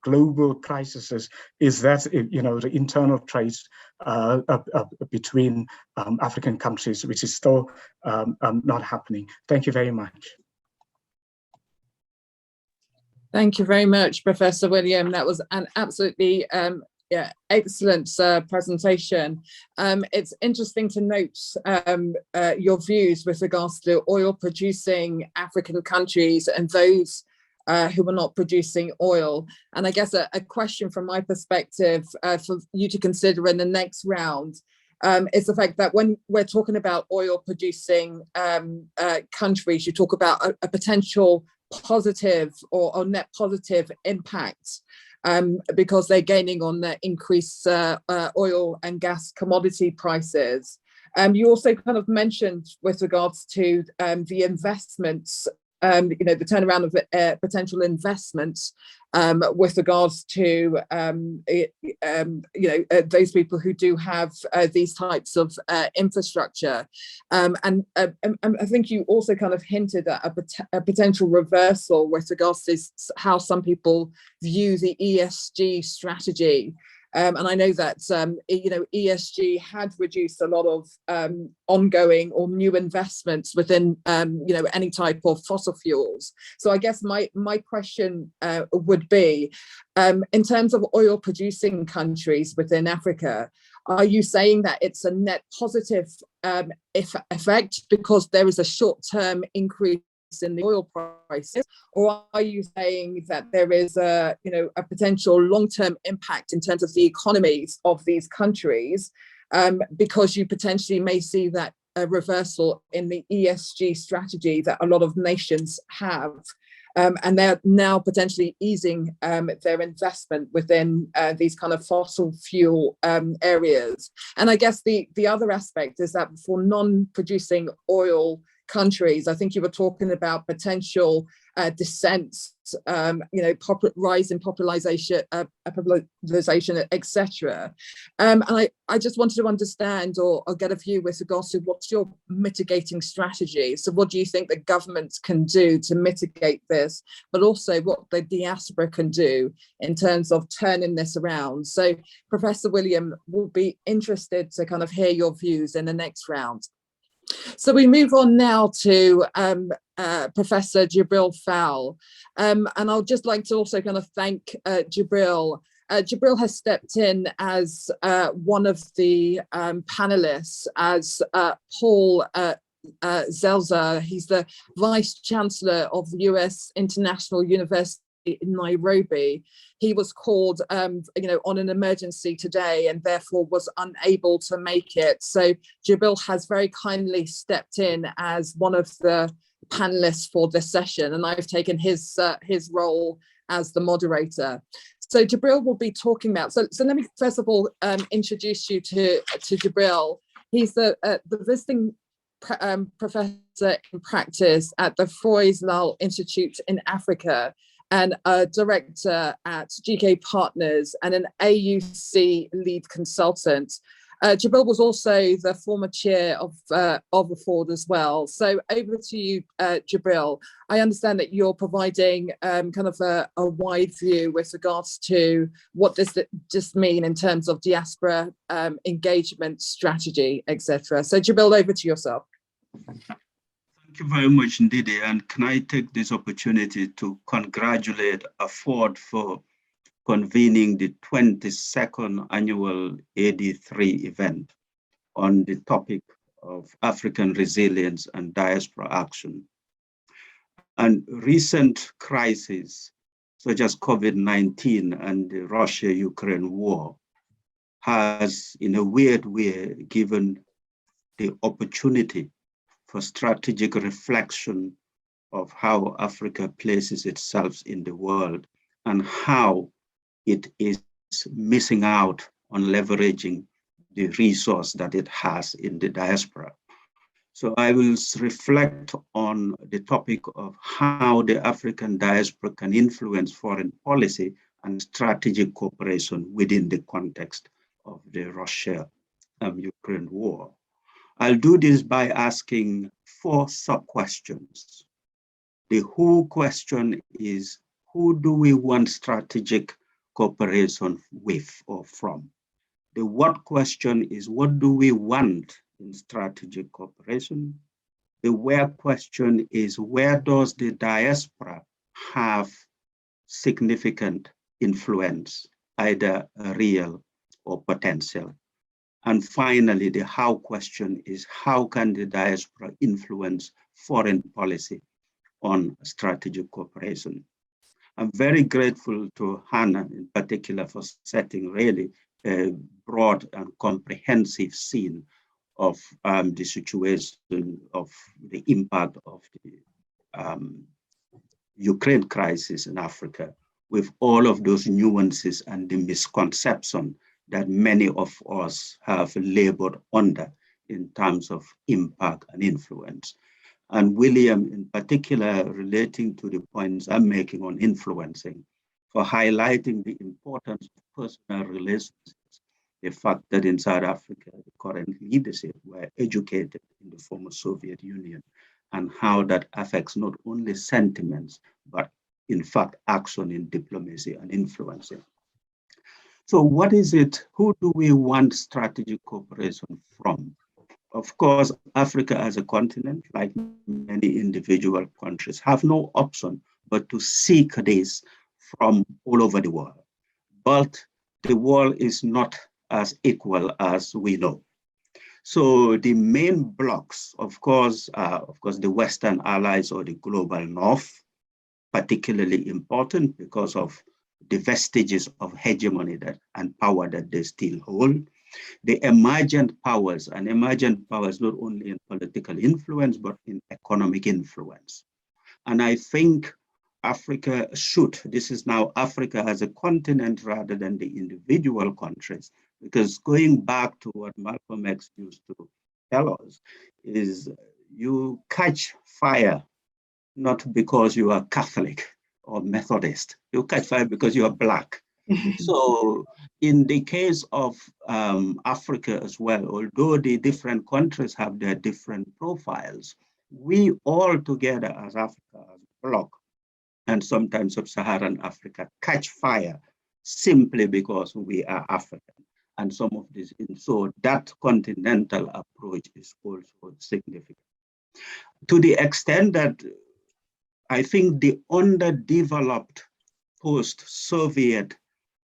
global crises, is that the internal trade between African countries, which is still not happening. Thank you very much. Thank you very much, Professor William. That was an absolutely excellent presentation. It's interesting to note your views with regards to oil producing African countries and those who are not producing oil. And I guess a question from my perspective for you to consider in the next round is the fact that when we're talking about oil producing countries, you talk about a potential positive or net positive impact because they're gaining on the increased oil and gas commodity prices. You also kind of mentioned with regards to the investments, the turnaround of potential investments with regards to those people who do have these types of infrastructure, and I think you also kind of hinted at a potential reversal with regards to how some people view the ESG strategy. And I know that ESG had reduced a lot of ongoing or new investments within any type of fossil fuels. So I guess my question would be, in terms of oil producing countries within Africa, are you saying that it's a net positive effect because there is a short-term increase in the oil prices, or are you saying that there is a potential long-term impact in terms of the economies of these countries because you potentially may see that a reversal in the ESG strategy that a lot of nations have, and they're now potentially easing their investment within these kind of fossil fuel areas? And I guess the other aspect is that for non-producing oil countries, I think you were talking about potential dissents rise in popularization, etc. And I just wanted to understand or get a view with regards to what's your mitigating strategy. So what do you think the government can do to mitigate this, but also what the diaspora can do in terms of turning this around? So Professor William, will be interested to kind of hear your views in the next round. So we move on now to Professor Jibril Fowl, and I'll just like to also kind of thank Jibril. Jibril has stepped in as one of the panelists, as Paul Zelza. He's the Vice Chancellor of the US International University in Nairobi. He was called on an emergency today and therefore was unable to make it. So Jibril has very kindly stepped in as one of the panelists for this session, and I've taken his role as the moderator. So Jibril will be talking about, so let me first of all introduce you to Jibril. He's the visiting professor in practice at the Froiss Institute in Africa, and a director at GK Partners and an AUC lead consultant. Jibril was also the former chair of Afford as well. So over to you, Jibril. I understand that you're providing kind of a wide view with regards to what does it just mean in terms of diaspora engagement strategy, etc. So Jibril, over to yourself. Thank you very much, Ndidi. And can I take this opportunity to congratulate Afford for convening the 22nd annual AD3 event on the topic of African resilience and diaspora action. And recent crises, such as COVID-19 and the Russia-Ukraine war, has in a weird way given the opportunity for strategic reflection of how Africa places itself in the world and how it is missing out on leveraging the resource that it has in the diaspora. So I will reflect on the topic of how the African diaspora can influence foreign policy and strategic cooperation within the context of the Russia-Ukraine war. I'll do this by asking 4 sub-questions. The who question is, who do we want strategic cooperation with or from? The what question is, what do we want in strategic cooperation? The where question is, where does the diaspora have significant influence, either real or potential? And finally, the how question is, how can the diaspora influence foreign policy on strategic cooperation? I'm very grateful to Hannah in particular for setting really a broad and comprehensive scene of the situation of the impact of the Ukraine crisis in Africa, with all of those nuances and the misconception that many of us have labored under in terms of impact and influence. And William, in particular, relating to the points I'm making on influencing, for highlighting the importance of personal relationships, the fact that in South Africa, the current leadership were educated in the former Soviet Union, and how that affects not only sentiments, but in fact, action in diplomacy and influencing. So what is it, who do we want strategic cooperation from? Of course, Africa as a continent, like many individual countries, have no option but to seek this from all over the world. But the world is not as equal as we know. So the main blocks, of course, the Western allies or the global North, particularly important because of the vestiges of hegemony and power that they still hold. The emergent powers, and emergent powers not only in political influence, but in economic influence. And I think Africa should, this is now Africa as a continent rather than the individual countries, because going back to what Malcolm X used to tell us is you catch fire not because you are Catholic, or Methodist. You catch fire because you are Black. So in the case of Africa as well, although the different countries have their different profiles, we all together as Africa, as a bloc, and sometimes sub-Saharan Africa, catch fire simply because we are African. And some of this, so that continental approach is also significant. To the extent that I think the underdeveloped post-Soviet,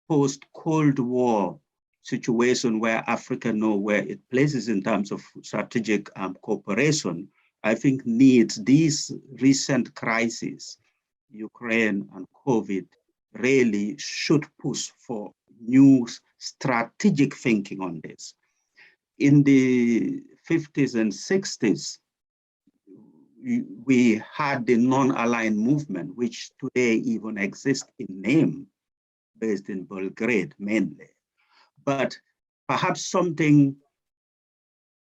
post-Cold War situation where Africa knows where it places in terms of strategic cooperation, I think needs these recent crises, Ukraine and COVID, really should push for new strategic thinking on this. In the 50s and 60s, we had the non-aligned movement, which today even exists in name, based in Belgrade mainly. But perhaps something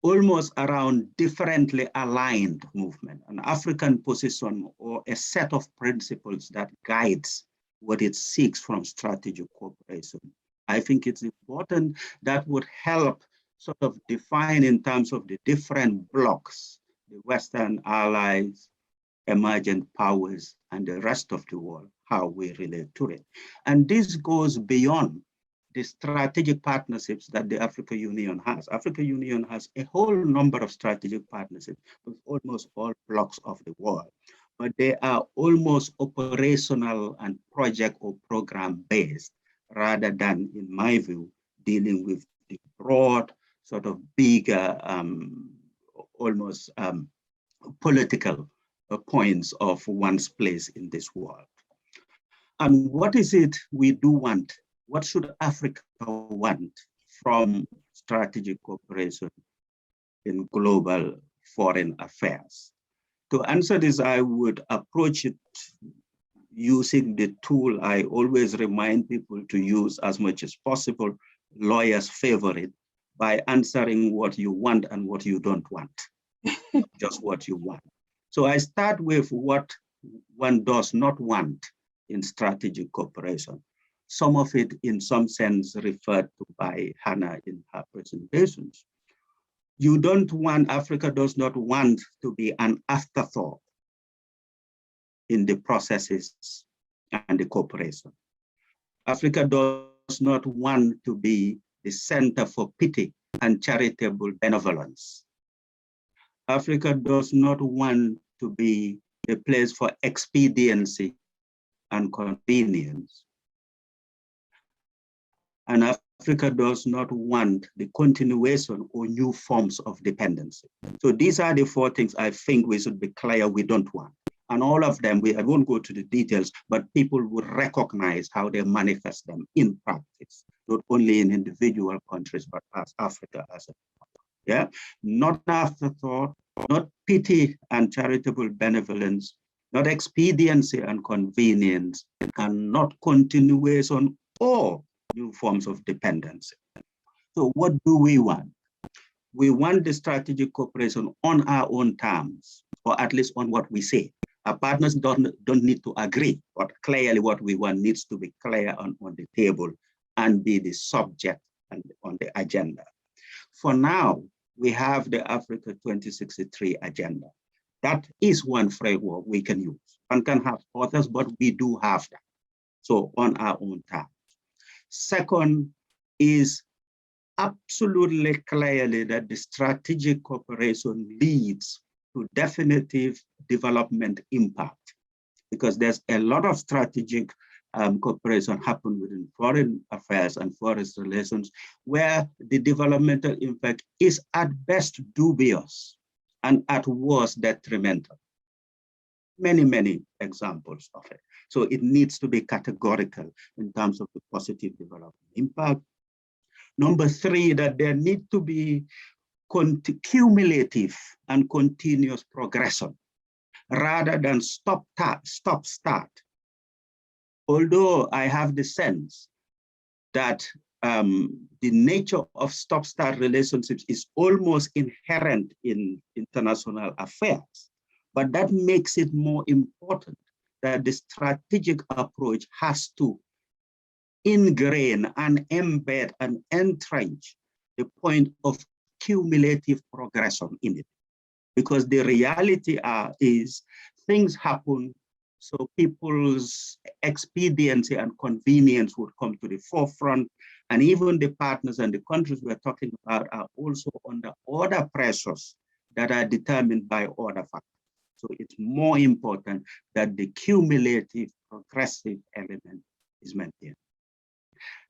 almost around differently aligned movement, an African position or a set of principles that guides what it seeks from strategic cooperation. I think it's important that would help sort of define in terms of the different blocks, the Western allies, emergent powers, and the rest of the world, how we relate to it. And this goes beyond the strategic partnerships that the African Union has. African Union has a whole number of strategic partnerships with almost all blocks of the world, but they are almost operational and project or program based, rather than, in my view, dealing with the broad, sort of bigger, almost political points of one's place in this world. And what is it we do want? What should Africa want from strategic cooperation in global foreign affairs? To answer this, I would approach it using the tool I always remind people to use as much as possible, lawyers' favorite, by answering what you want and what you don't want, just what you want. So I start with what one does not want in strategic cooperation. Some of it, in some sense, referred to by Hannah in her presentations. You don't want, Africa does not want to be an afterthought in the processes and the cooperation. Africa does not want to be the center for pity and charitable benevolence. Africa does not want to be a place for expediency and convenience. And Africa does not want the continuation or new forms of dependency. So these are the four things I think we should be clear we don't want. And all of them, I won't go to the details, but people will recognize how they manifest them in practice, not only in individual countries, but as Africa as a whole. Yeah, not afterthought, not pity and charitable benevolence, not expediency and convenience, and not continuation or new forms of dependency. So what do we want? We want the strategic cooperation on our own terms, or at least on what we say. Our partners don't need to agree, but clearly what we want needs to be clear on the table and be the subject and on the agenda. For now, we have the Africa 2063 agenda. That is one framework we can use. One can have others, but we do have that. So on our own terms. Second is absolutely clearly that the strategic cooperation leads to definitive development impact, because there's a lot of strategic cooperation happen within foreign affairs and foreign relations where the developmental impact is at best dubious and at worst detrimental. Many, many examples of it. So it needs to be categorical in terms of the positive development impact. Number three, that there need to be cumulative and continuous progression rather than stop-start. Although I have the sense that the nature of stop-start relationships is almost inherent in international affairs, but that makes it more important that the strategic approach has to ingrain and embed and entrench the point of cumulative progression in it. Because the reality is things happen, so people's expediency and convenience would come to the forefront. And even the partners and the countries we're talking about are also under other pressures that are determined by other factors. So it's more important that the cumulative progressive element is maintained.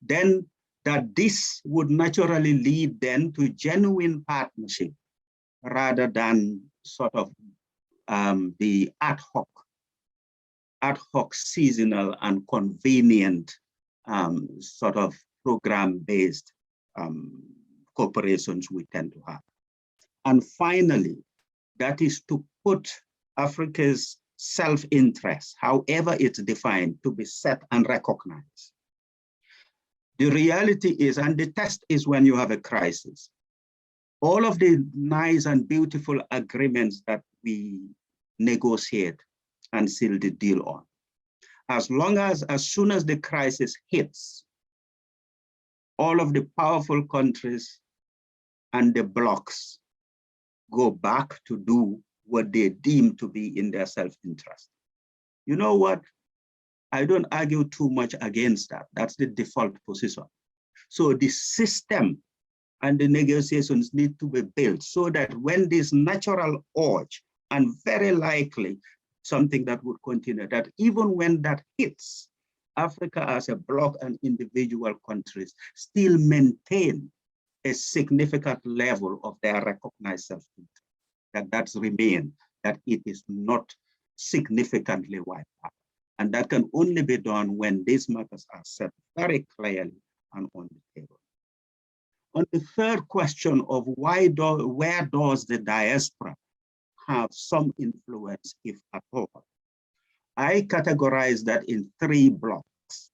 Then that this would naturally lead then to genuine partnership rather than sort of the ad hoc seasonal and convenient sort of program-based corporations we tend to have. And finally, that is to put Africa's self-interest, however it's defined, to be set and recognized. The reality is, and the test is when you have a crisis, all of the nice and beautiful agreements that we negotiate and seal the deal on, as soon as the crisis hits, all of the powerful countries and the blocs go back to do what they deem to be in their self-interest. You know what? I don't argue too much against that. That's the default position. So the system and the negotiations need to be built so that when this natural urge, and very likely something that would continue, that even when that hits, Africa as a bloc and individual countries still maintain a significant level of their recognized self-interest, that's remain, that it is not significantly wiped out. And that can only be done when these matters are set very clearly and on the table. On the third question of where does the diaspora have some influence, if at all, I categorize that in 3 blocks.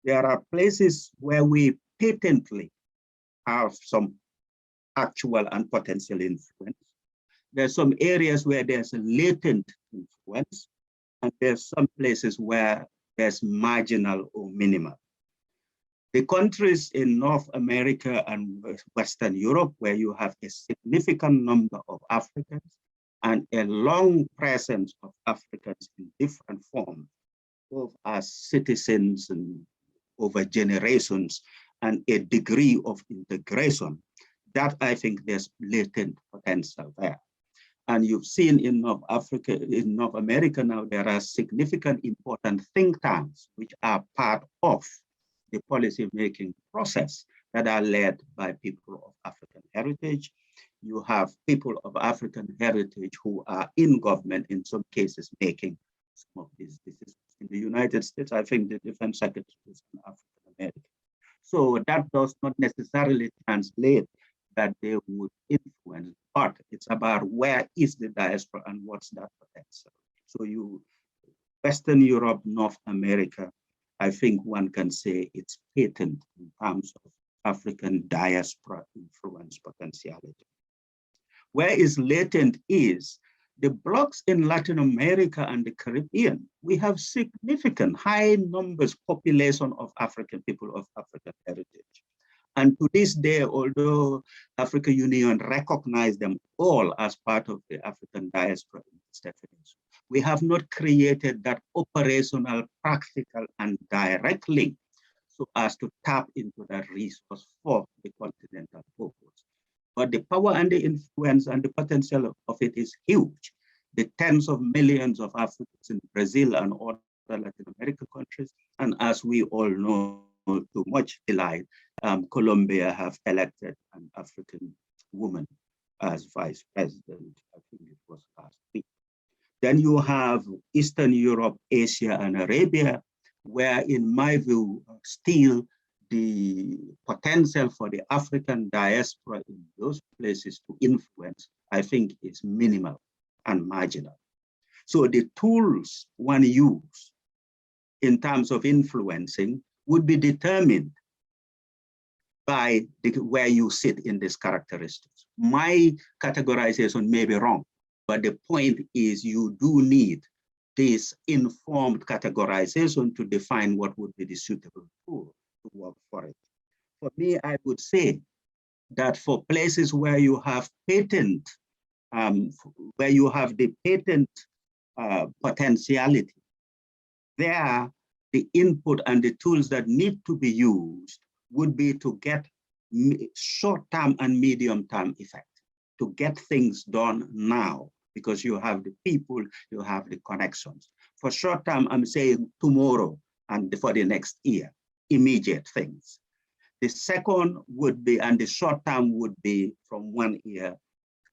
There are places where we patently have some actual and potential influence. There's some areas where there's a latent influence, and there's some places where there's marginal or minimal. The countries in North America and Western Europe, where you have a significant number of Africans and a long presence of Africans in different forms, both as citizens and over generations, and a degree of integration, that I think there's latent potential there. And you've seen in North America now, there are significant important think tanks which are part of the policy-making process that are led by people of African heritage. You have people of African heritage who are in government, in some cases, making some of these decisions. In the United States, I think the defense secretary is an African American. So that does not necessarily translate that they would influence, but it's about where is the diaspora and what's that potential. So Western Europe, North America, I think one can say it's patent in terms of African diaspora influence potentiality. Where is latent is the blocks in Latin America and the Caribbean. We have significant high numbers, population of African people of African heritage. And to this day, although African Union recognized them all as part of the African diaspora in this definition, we have not created that operational, practical, and direct link so as to tap into that resource for the continental purpose. But the power and the influence and the potential of it is huge. The tens of millions of Africans in Brazil and other Latin American countries, and as we all know, to much delight, Colombia have elected an African woman as vice president. I think it was last week. Then you have Eastern Europe, Asia, and Arabia, where, in my view, still the potential for the African diaspora in those places to influence, I think, is minimal and marginal. So the tools one uses in terms of influencing would be determined by where you sit in these characteristics. My categorization may be wrong, but the point is you do need this informed categorization to define what would be the suitable tool to work for it. For me, I would say that for places where you have patent, where you have the patent potentiality, there the input and the tools that need to be used would be to get short-term and medium-term effect, to get things done now, because you have the people, you have the connections. For short-term, I'm saying tomorrow and for the next year, immediate things. The second would be, and the short-term would be from 1 year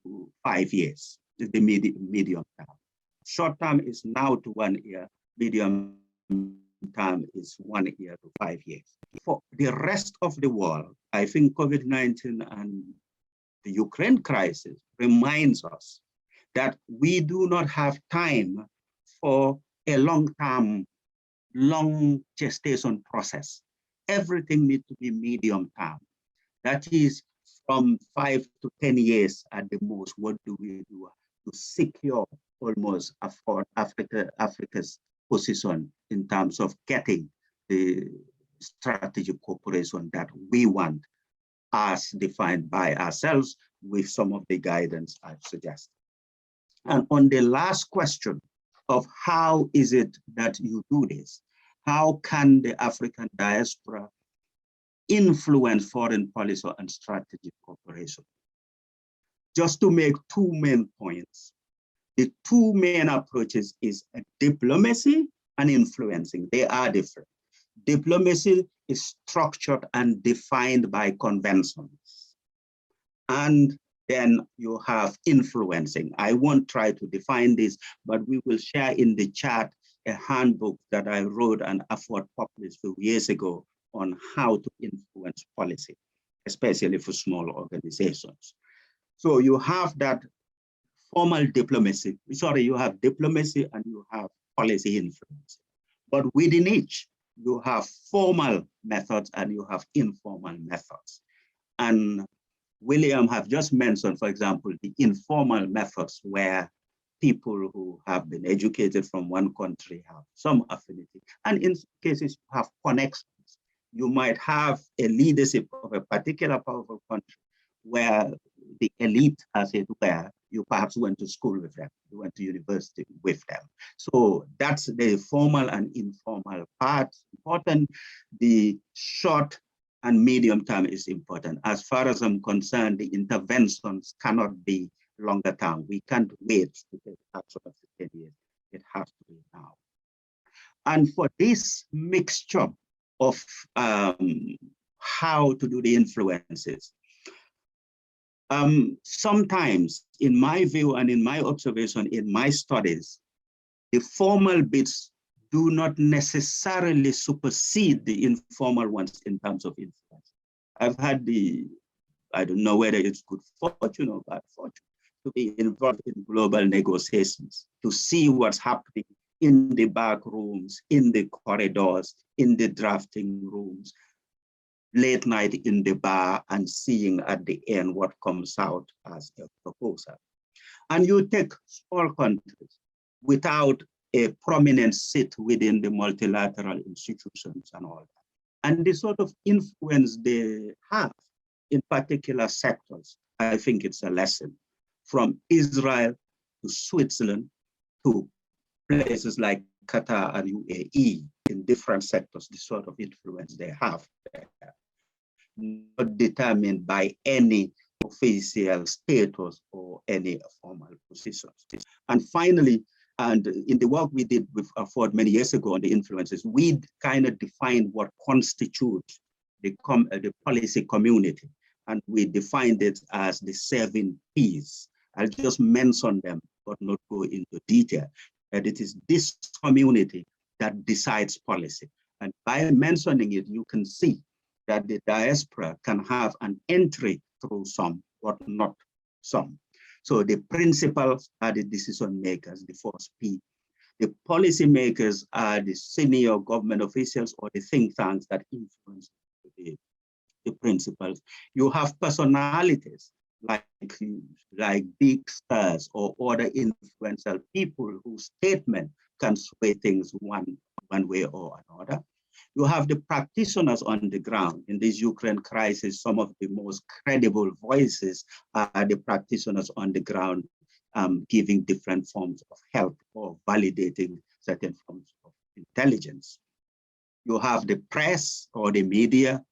to 5 years, the medium term. Short-term is now to 1 year, medium term is 1 year to 5 years. For the rest of the world, I think COVID-19 and the Ukraine crisis reminds us that we do not have time for a long-term, long gestation process. Everything needs to be medium term. That is from 5 to 10 years at the most. What do we do to secure almost Africa's position in terms of getting the strategic cooperation that we want, as defined by ourselves with some of the guidance I've suggested. And on the last question of how is it that you do this, how can the African diaspora influence foreign policy and strategic cooperation? Just to make two main points. The two main approaches is diplomacy and influencing. They are different. Diplomacy is structured and defined by conventions. And then you have influencing. I won't try to define this, but we will share in the chat a handbook that I wrote and Afford published a few years ago on how to influence policy, especially for small organizations. So you have that formal diplomacy. Sorry, you have diplomacy and you have policy influence. But within each, you have formal methods and you have informal methods. And William have just mentioned, for example, the informal methods where people who have been educated from one country have some affinity. And in some cases, you have connections. You might have a leadership of a particular powerful country where the elite, as it were, you perhaps went to school with them, you went to university with them. So that's the formal and informal part important. The short and medium term is important. As far as I'm concerned, the interventions cannot be longer term. We can't wait to take action of 10 years. It has to be now. And for this mixture of how to do the influences, sometimes, in my view and in my observation, in my studies, the formal bits do not necessarily supersede the informal ones in terms of influence. I've had I don't know whether it's good fortune or bad fortune, to be involved in global negotiations, to see what's happening in the back rooms, in the corridors, in the drafting rooms, late night in the bar, and seeing at the end what comes out as a proposal. And you take small countries without a prominent seat within the multilateral institutions and all that. And the sort of influence they have in particular sectors, I think it's a lesson. From Israel to Switzerland to places like Qatar and UAE, in different sectors, the sort of influence they have there, not determined by any official status or any formal positions. And finally, and in the work we did with Afford many years ago on the influences, we kind of defined what constitutes the policy community. And we defined it as the 7 Ps. I'll just mention them, but not go into detail. That it is this community that decides policy. And by mentioning it, you can see that the diaspora can have an entry through some, but not some. So the principals are the decision makers, the first P. The policy makers are the senior government officials or the think tanks that influence the principals. You have personalities like big stars or other influential people whose statement can sway things one way or another. You have the practitioners on the ground. In this Ukraine crisis, some of the most credible voices are the practitioners on the ground, giving different forms of help or validating certain forms of intelligence. You have the press or the media.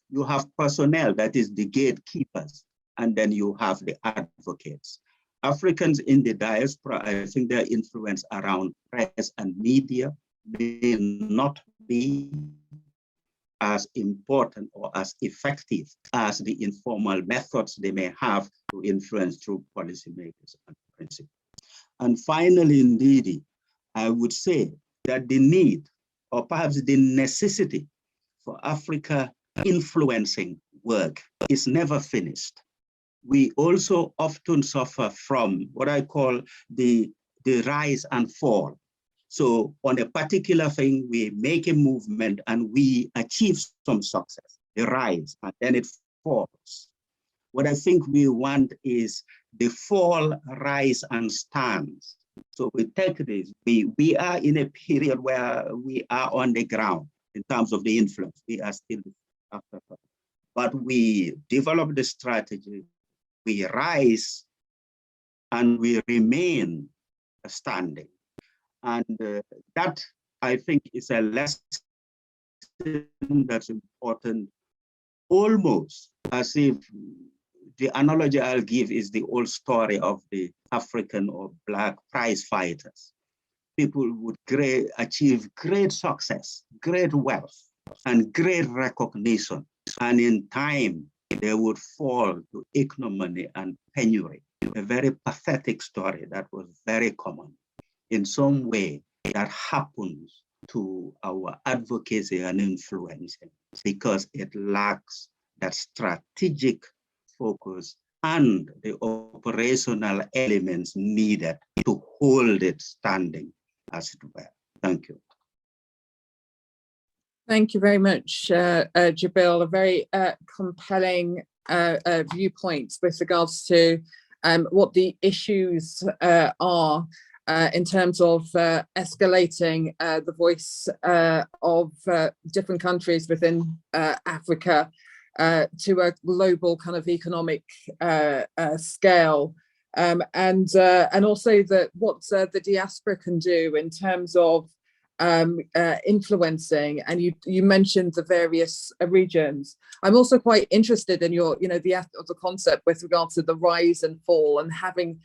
You have personnel, that is the gatekeepers, and then you have the advocates. Africans in the diaspora, I think their influence around press and media may not be as important or as effective as the informal methods they may have to influence through policymakers and principles. And finally, indeed, I would say that the need, or perhaps the necessity, for Africa influencing work is never finished. We also often suffer from what I call the rise and fall. So on a particular thing, we make a movement and we achieve some success, the rise, and then it falls. What I think we want is the fall, rise, and stands. So we take this, we are in a period where we are on the ground in terms of the influence. We are still after, but we develop the strategy, we rise, and we remain standing. And that, I think, is a lesson that's important, almost as if the analogy I'll give is the old story of the African or Black prize fighters. People would achieve great success, great wealth, and great recognition. And in time, they would fall to ignominy and penury. A very pathetic story that was very common. In some way, that happens to our advocacy and influencing because it lacks that strategic focus and the operational elements needed to hold it standing, as it were. Thank you. Thank you very much, Jabril. A very compelling viewpoints with regards to what the issues are in terms of escalating the voice of different countries within Africa to a global kind of economic scale, and also what the diaspora can do in terms of influencing. And you mentioned the various regions. I'm also quite interested in your, the concept with regard to the rise and fall and having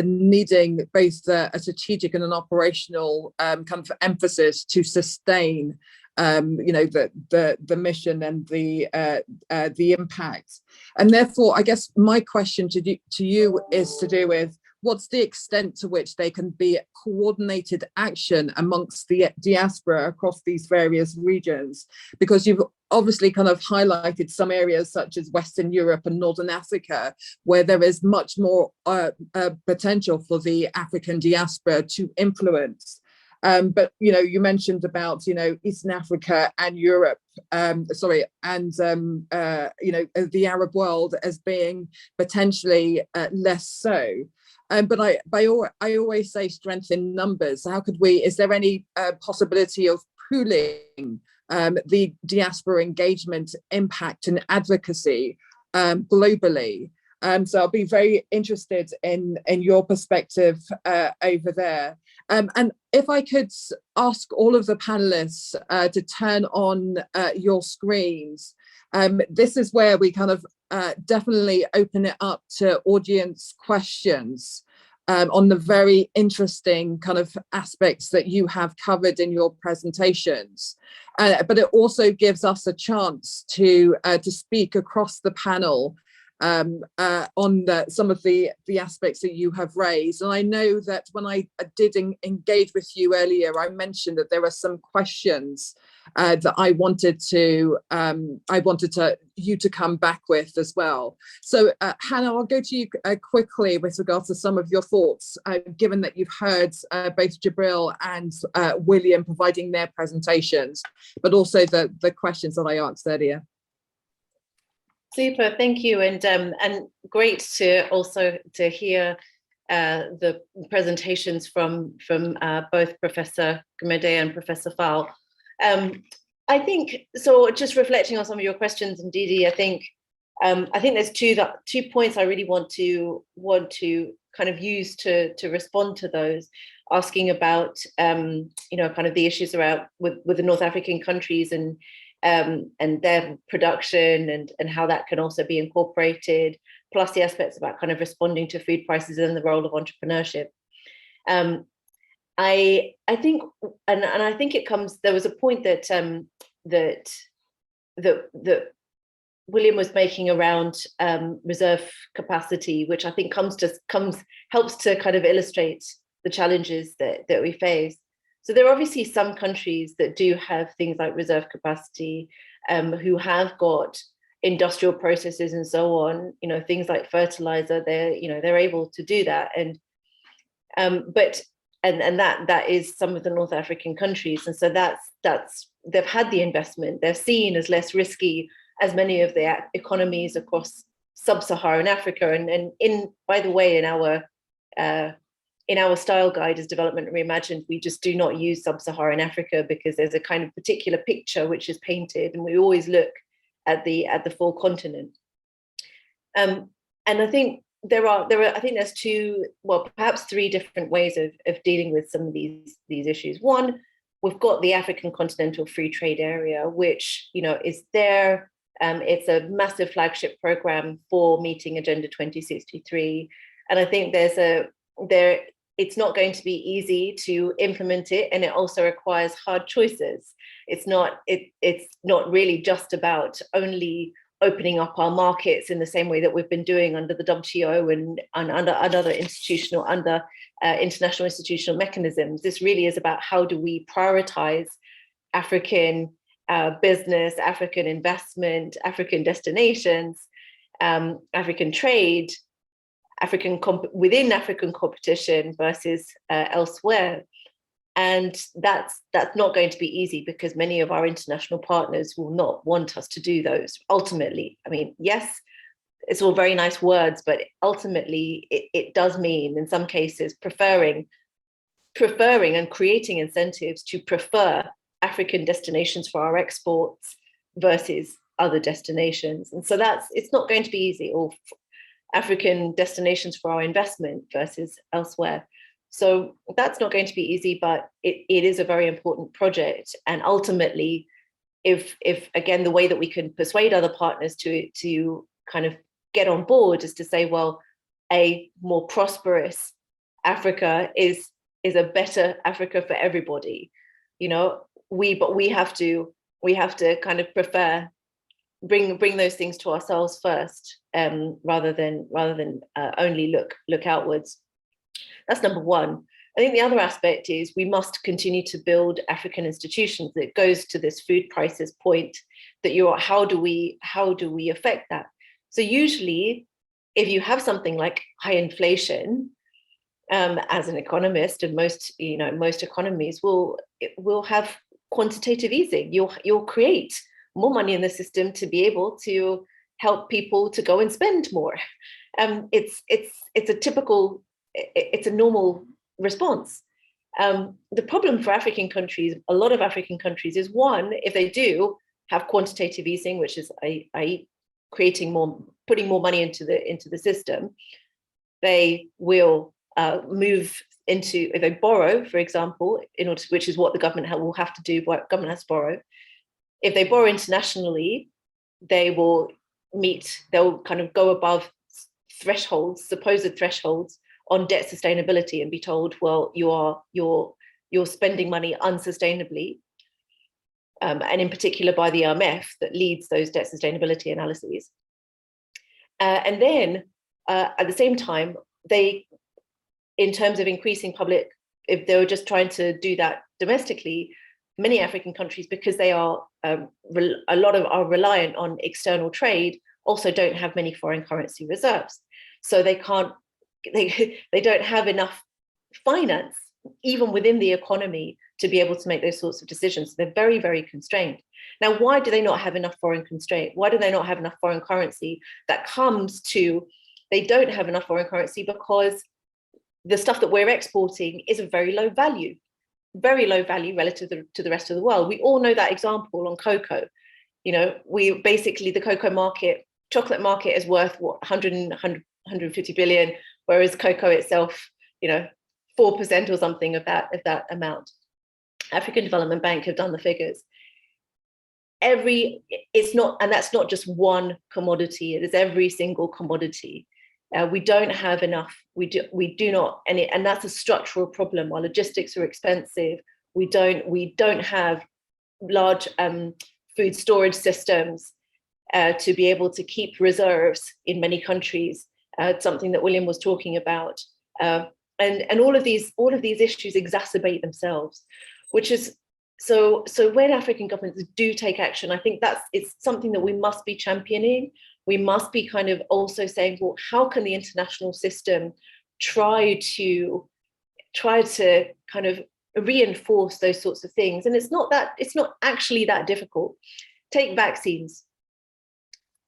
needing both a strategic and an operational kind of emphasis to sustain the mission and the impact. And therefore, I guess my question to you is to do with what's the extent to which they can be coordinated action amongst the diaspora across these various regions? Because you've obviously kind of highlighted some areas such as Western Europe and Northern Africa, where there is much more potential for the African diaspora to influence. But you mentioned about Eastern Africa and Europe, and the Arab world as being potentially less so. But I always say strength in numbers. How could we? Is there any possibility of pooling the diaspora engagement, impact, and advocacy globally? So I'll be very interested in your perspective over there. And if I could ask all of the panelists to turn on your screens, this is where we kind of definitely open it up to audience questions on the very interesting kind of aspects that you have covered in your presentations. But it also gives us a chance to speak across the panel on some of the aspects that you have raised. And I know that when I did engage with you earlier, I mentioned that there are some questions that I wanted you to come back with as well. So Hannah, I'll go to you quickly with regards to some of your thoughts, given that you've heard both Jabril and William providing their presentations, but also the questions that I asked earlier. Super, thank you, and great to also hear the presentations from both Professor Gumede and Professor Fowl. I think, so just reflecting on some of your questions, and Didi, I think there's two points I really want to kind of use to respond to those, asking about kind of the issues around with the North African countries and their production and how that can also be incorporated, plus the aspects about kind of responding to food prices and the role of entrepreneurship. I think, and I think it comes, there was a point that that William was making around reserve capacity, which I think helps to kind of illustrate the challenges that we face. So there are obviously some countries that do have things like reserve capacity, who have got industrial processes and so on, things like fertilizer, they're able to do that. But that is some of the North African countries. And so that's they've had the investment, they're seen as less risky as many of the economies across sub-Saharan Africa. And by the way, in our style guide as Development Reimagined, we just do not use sub-Saharan Africa because there's a kind of particular picture which is painted, and we always look at the full continent. And I think there's two, well, perhaps three different ways of dealing with some of these issues. One, we've got the African Continental Free Trade Area, which is there. It's a massive flagship program for meeting Agenda 2063, and I think it's not going to be easy to implement it, and it also requires hard choices. It's not really just about only opening up our markets in the same way that we've been doing under the WTO and under other international institutional mechanisms. This really is about how do we prioritize African business, African investment, African destinations, African trade, within African competition versus elsewhere. And that's not going to be easy because many of our international partners will not want us to do those. Ultimately, I mean, yes, it's all very nice words, but ultimately it does mean in some cases preferring and creating incentives to prefer African destinations for our exports versus other destinations. And so it's not going to be easy, or African destinations for our investment versus elsewhere. So that's not going to be easy, but it is a very important project. And ultimately, if again, the way that we can persuade other partners to kind of get on board is to say, well, a more prosperous Africa is a better Africa for everybody. But we have to kind of prefer bring those things to ourselves first, rather than only look outwards. That's number one. I think the other aspect is we must continue to build African institutions. That goes to this food prices point that how do we affect that? So usually, if you have something like high inflation, as an economist, and most economies will have quantitative easing. You'll create more money in the system to be able to help people to go and spend more. It's a normal response. The problem for African countries, a lot of African countries, is one, if they do have quantitative easing, which is putting more money into the system, they will move into, if they borrow, for example, which is what the government will have to do, what government has to borrow. If they borrow internationally, they'll kind of go above supposed thresholds on debt sustainability and be told, well, you're spending money unsustainably, and in particular by the IMF that leads those debt sustainability analyses. And then at the same time, in terms of increasing public, if they were just trying to do that domestically, many African countries, because they are a lot of are reliant on external trade, also don't have many foreign currency reserves. So they don't have enough finance, even within the economy, to be able to make those sorts of decisions. So they're very, very constrained. Now, why do they not have enough foreign constraint? Why do they not have enough foreign currency? That comes to, they don't have enough foreign currency because the stuff that we're exporting is of very low value relative to the rest of the world. We all know that example on cocoa. You know, we basically, the cocoa market, chocolate market is worth what, 150 billion, whereas cocoa itself, you know, 4% or something of that amount. African Development Bank have done the figures. It's not, and that's not just one commodity, it is every single commodity. We don't have enough, we do not, and that's a structural problem. Our logistics are expensive. We don't have large food storage systems to be able to keep reserves in many countries, something that William was talking about. And all of these issues exacerbate themselves, which is, so when African governments do take action, I think it's something that we must be championing. We must be kind of also saying, well, how can the international system try to kind of reinforce those sorts of things? And it's not actually that difficult. Take vaccines.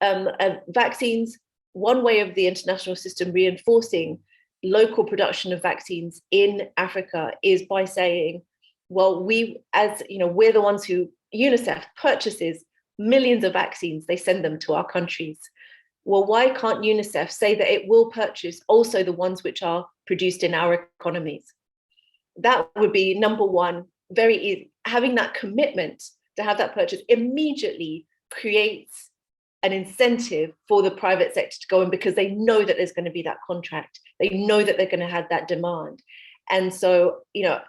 Vaccines, one way of the international system reinforcing local production of vaccines in Africa is by saying, well, we're the ones who, UNICEF purchases millions of vaccines, they send them to our countries. Well, why can't UNICEF say that it will purchase also the ones which are produced in our economies? That would be number one, very easy. Having that commitment to have that purchase immediately creates an incentive for the private sector to go in, because they know that there's going to be that contract. They know that they're going to have that demand. And so, you know,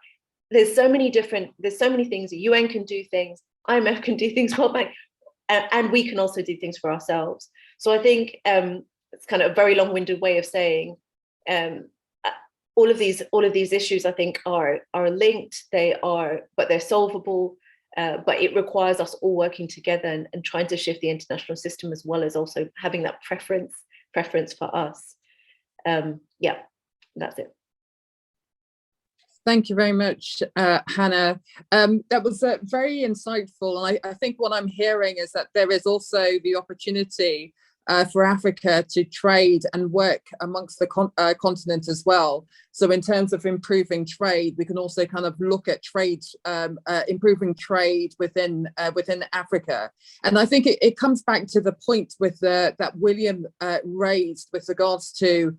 there's so many things. The UN can do things, IMF can do things, World Bank, and we can also do things for ourselves. So I think it's kind of a very long-winded way of saying all of these issues, I think, are linked. But they're solvable. But it requires us all working together and trying to shift the international system, as well as also having that preference for us. Yeah, that's it. Thank you very much, Hannah. That was very insightful. And I think what I'm hearing is that there is also the opportunity for Africa to trade and work amongst the continent as well. So in terms of improving trade, we can also kind of look at trade, improving trade within Africa. And I think it comes back to the point with that William raised with regards to,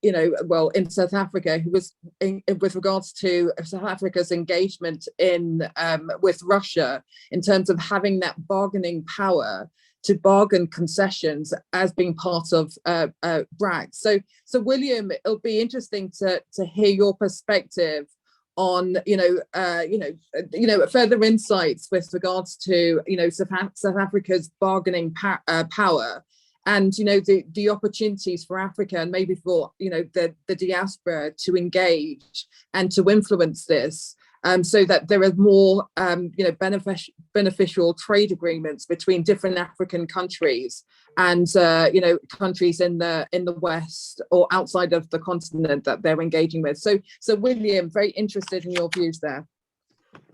in South Africa, who was with regards to South Africa's engagement with Russia in terms of having that bargaining power to bargain concessions as being part of BRAC. So William, it'll be interesting to hear your perspective on further insights with regards to South Africa's bargaining power, and the opportunities for Africa and maybe for the diaspora to engage and to influence this. So that there are more, beneficial trade agreements between different African countries and, countries in the West or outside of the continent that they're engaging with. So William, very interested in your views there.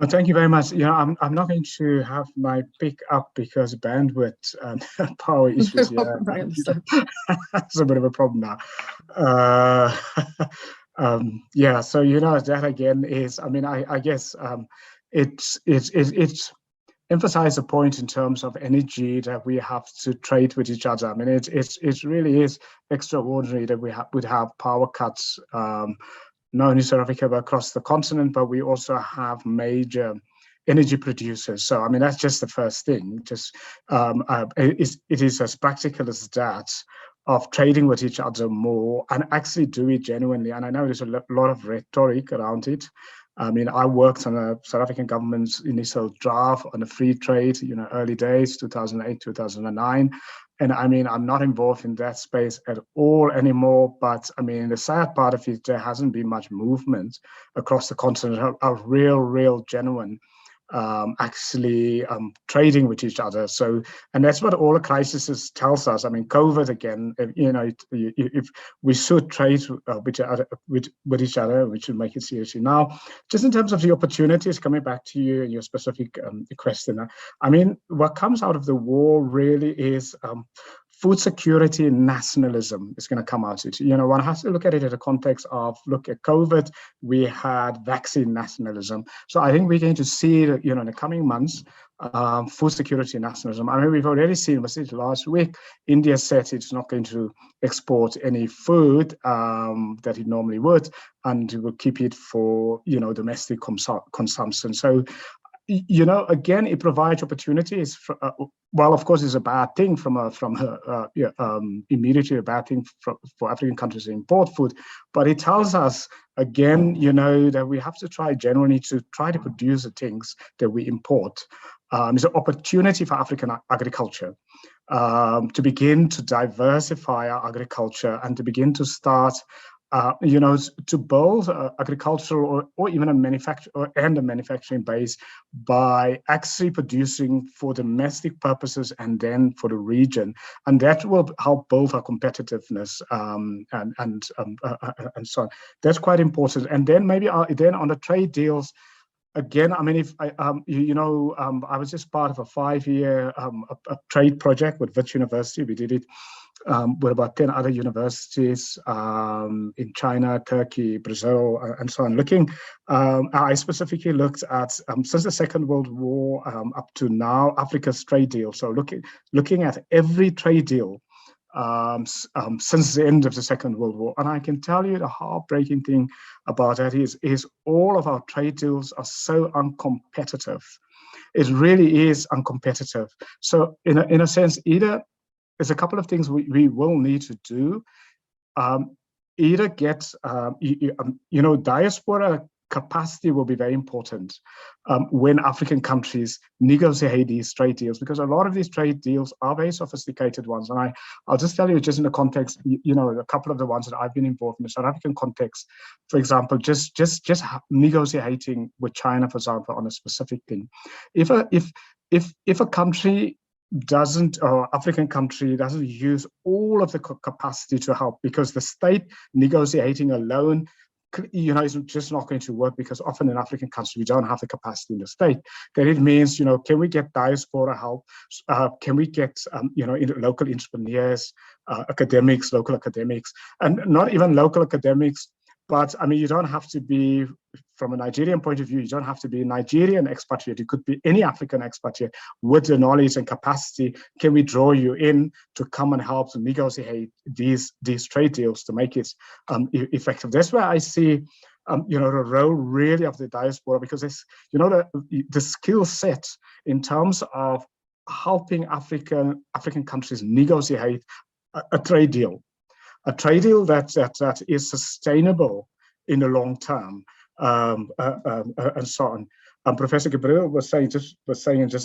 Well, thank you very much. I'm not going to have my pick up because bandwidth and power issues. Yeah, that's a bit of a problem now. So that again is, I guess it's emphasized a point in terms of energy that we have to trade with each other. It really is extraordinary that we would have power cuts, not only South Africa but across the continent, but we also have major energy producers. So that's just the first thing. Just it is as practical as that, of trading with each other more and actually do it genuinely. And I know there's a lot of rhetoric around it. I worked on a South African government's initial draft on the free trade, early days, 2008, 2009. And I'm not involved in that space at all anymore. But the sad part of it, there hasn't been much movement across the continent of real genuine trading with each other. So, and that's what all the crises tells us. COVID again, if we should trade with each other, we should make it seriously. Now, just in terms of the opportunities, coming back to you and your specific question, what comes out of the war really is food security nationalism is going to come out. One has to look at it in the context of, look at COVID, we had vaccine nationalism. So I think we're going to see, in the coming months, food security nationalism. I mean, we've already seen, last week, India said it's not going to export any food that it normally would, and it will keep it for, domestic consumption. So, again, it provides opportunities. Well, of course, it's a bad thing immediately a bad thing for African countries to import food, but it tells us again, that we have to try generally to try to produce the things that we import. It's an opportunity for African agriculture to begin to diversify our agriculture and to begin to start to build agricultural or even a manufacturing base by actually producing for domestic purposes and then for the region, and that will help build our competitiveness and so on. That's quite important. And then maybe then on the trade deals. Again, I mean, I was just part of a 5-year a trade project with Wits University. We did it with about 10 other universities in China, Turkey, Brazil, and so on. I specifically looked at, since the Second World War up to now, Africa's trade deal. So looking at every trade deal since the end of the Second World War. And I can tell you the heartbreaking thing about that is all of our trade deals are so uncompetitive. It really is uncompetitive. So in a sense, either there's a couple of things we will need to do. Either get, diaspora capacity will be very important when African countries negotiate these trade deals, because a lot of these trade deals are very sophisticated ones. And I'll just tell you, just in the context, a couple of the ones that I've been involved in the South African context, for example, just negotiating with China, for example, on a specific thing. If a country doesn't, or African country doesn't use all of the capacity to help, because the state negotiating alone is just not going to work, because often in African countries we don't have the capacity in the state. Then it means, can we get diaspora help? Can we get local entrepreneurs, academics, local academics, and not even local academics, but I mean, you don't have to be, from a Nigerian point of view, you don't have to be a Nigerian expatriate. It could be any African expatriate with the knowledge and capacity. Can we draw you in to come and help to negotiate these trade deals to make it effective? That's where I see the role really of the diaspora, because it's, the skill set in terms of helping African countries negotiate a trade deal. A trade deal that is sustainable in the long term, and so on. Professor Gabriel was saying just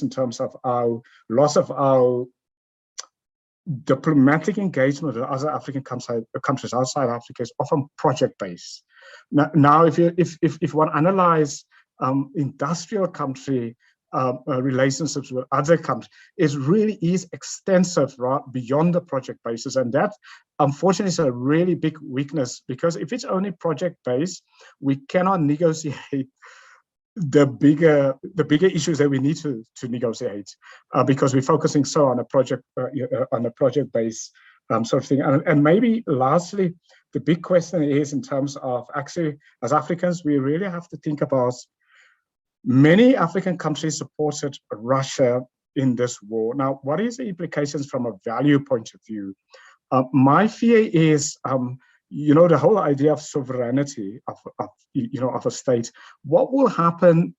in terms of our loss of our diplomatic engagement with other African countries outside Africa is often project-based. Now, if one analyze industrial country relationships with other countries, it really is extensive, right, beyond the project basis, and that unfortunately is a really big weakness, because if it's only project based, we cannot negotiate the bigger issues that we need to negotiate, because we're focusing so on a project based sort of thing. And maybe lastly, the big question is in terms of, actually, as Africans, we really have to think about, many African countries supported Russia in this war. Now, what is the implications from a value point of view? My fear is, the whole idea of sovereignty of a state. What will happen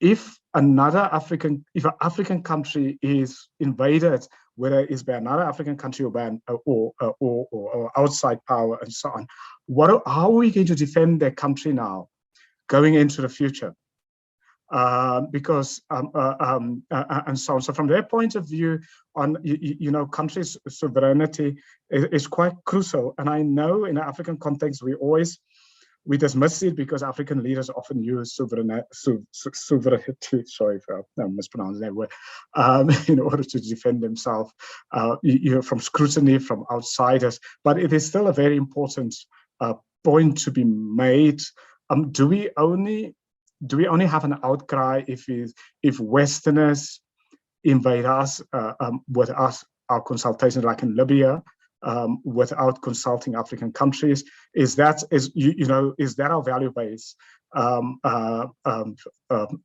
if an African country is invaded, whether it's by another African country or outside power and so on? How are we going to defend their country now, going into the future? Because and so on. So from their point of view, on countries' sovereignty is quite crucial. And I know in the African context we dismiss it because African leaders often use sovereignty. Sorry if I'm mispronouncing that word. In order to defend themselves, from scrutiny from outsiders. But it is still a very important point to be made. Do we only have an outcry if Westerners invade us with us our consultations, like in Libya, without consulting African countries? Is that our value base,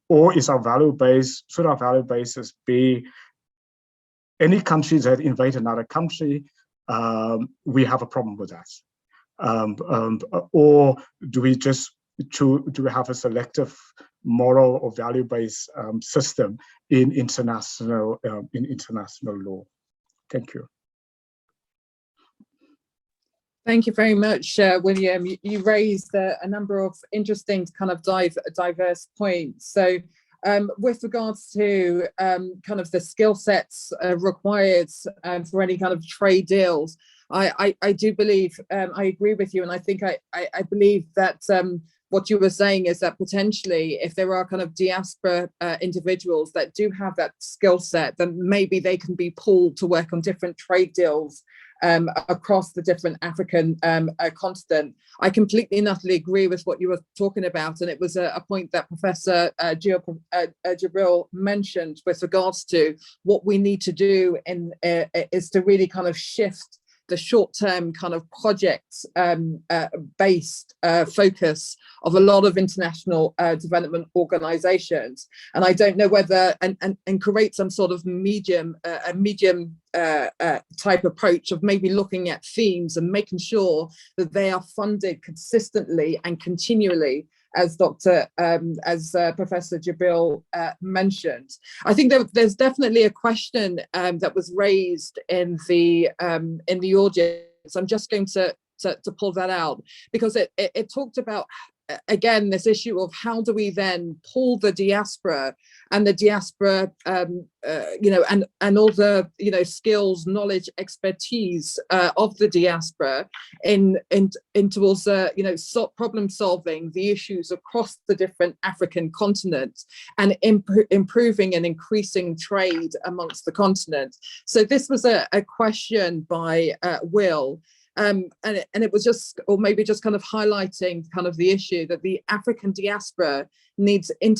or is our value base? Should our value basis be any countries that invade another country? We have a problem with that, or do we have a selective moral or value-based system in international law? Thank you. Thank you very much, William. You raised a number of interesting kind of diverse points. So with regards to kind of the skill sets required for any kind of trade deals, I do believe, I agree with you, and I think I believe that what you were saying is that potentially if there are kind of diaspora individuals that do have that skill set, then maybe they can be pulled to work on different trade deals across the different African continent. I completely and utterly agree with what you were talking about, and it was a point that Professor Jibril mentioned with regards to what we need to do is to really kind of shift the short-term kind of projects based focus of a lot of international development organizations. And I don't know whether and create some sort of medium type approach of maybe looking at themes and making sure that they are funded consistently and continually, as Professor Jibril mentioned. I think there's definitely a question that was raised in the audience. I'm just going to pull that out because it talked about, again, this issue of how do we then pull the diaspora and the diaspora, and all the, skills, knowledge, expertise of the diaspora into also, problem solving the issues across the different African continents and improving and increasing trade amongst the continent. So this was a question by Will. And it was just, or maybe just kind of highlighting kind of the issue that the African diaspora needs an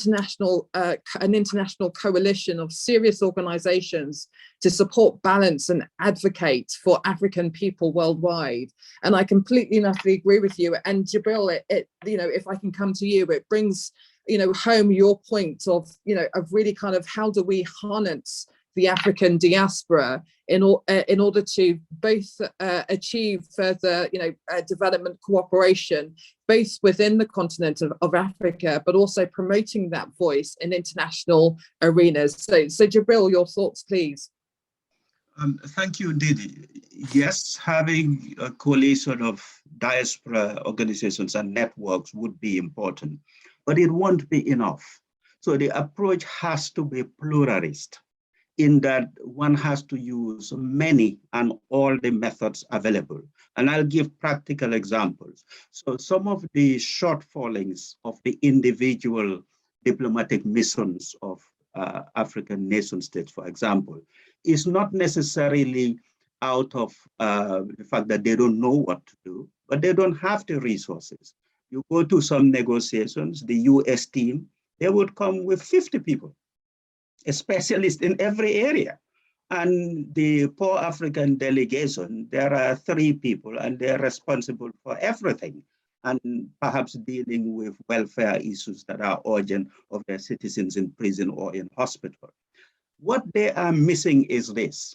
international coalition of serious organizations to support, balance and advocate for African people worldwide. And I completely and utterly agree with you. And Jibril, if I can come to you, it brings, home your point of, of really kind of how do we harness the African diaspora in order to both achieve further, development cooperation, both within the continent of Africa, but also promoting that voice in international arenas. So Jibril, your thoughts, please. Thank you, Didi. Yes, having a coalition of diaspora organizations and networks would be important, but it won't be enough. So the approach has to be pluralist, in that one has to use many and all the methods available. And I'll give practical examples. So some of the shortfallings of the individual diplomatic missions of African nation states, for example, is not necessarily out of the fact that they don't know what to do, but they don't have the resources. You go to some negotiations, the US team, they would come with 50 people, a specialist in every area. And the poor African delegation, there are 3 people and they're responsible for everything and perhaps dealing with welfare issues that are urgent of their citizens in prison or in hospital. What they are missing is this.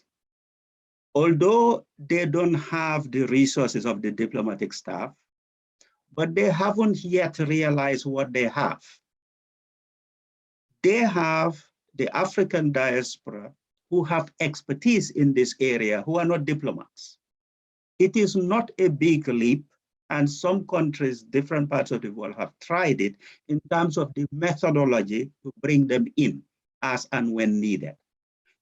Although they don't have the resources of the diplomatic staff, but they haven't yet realized what they have. They have the African diaspora who have expertise in this area, who are not diplomats. It is not a big leap, and some countries, different parts of the world have tried it in terms of the methodology to bring them in as and when needed.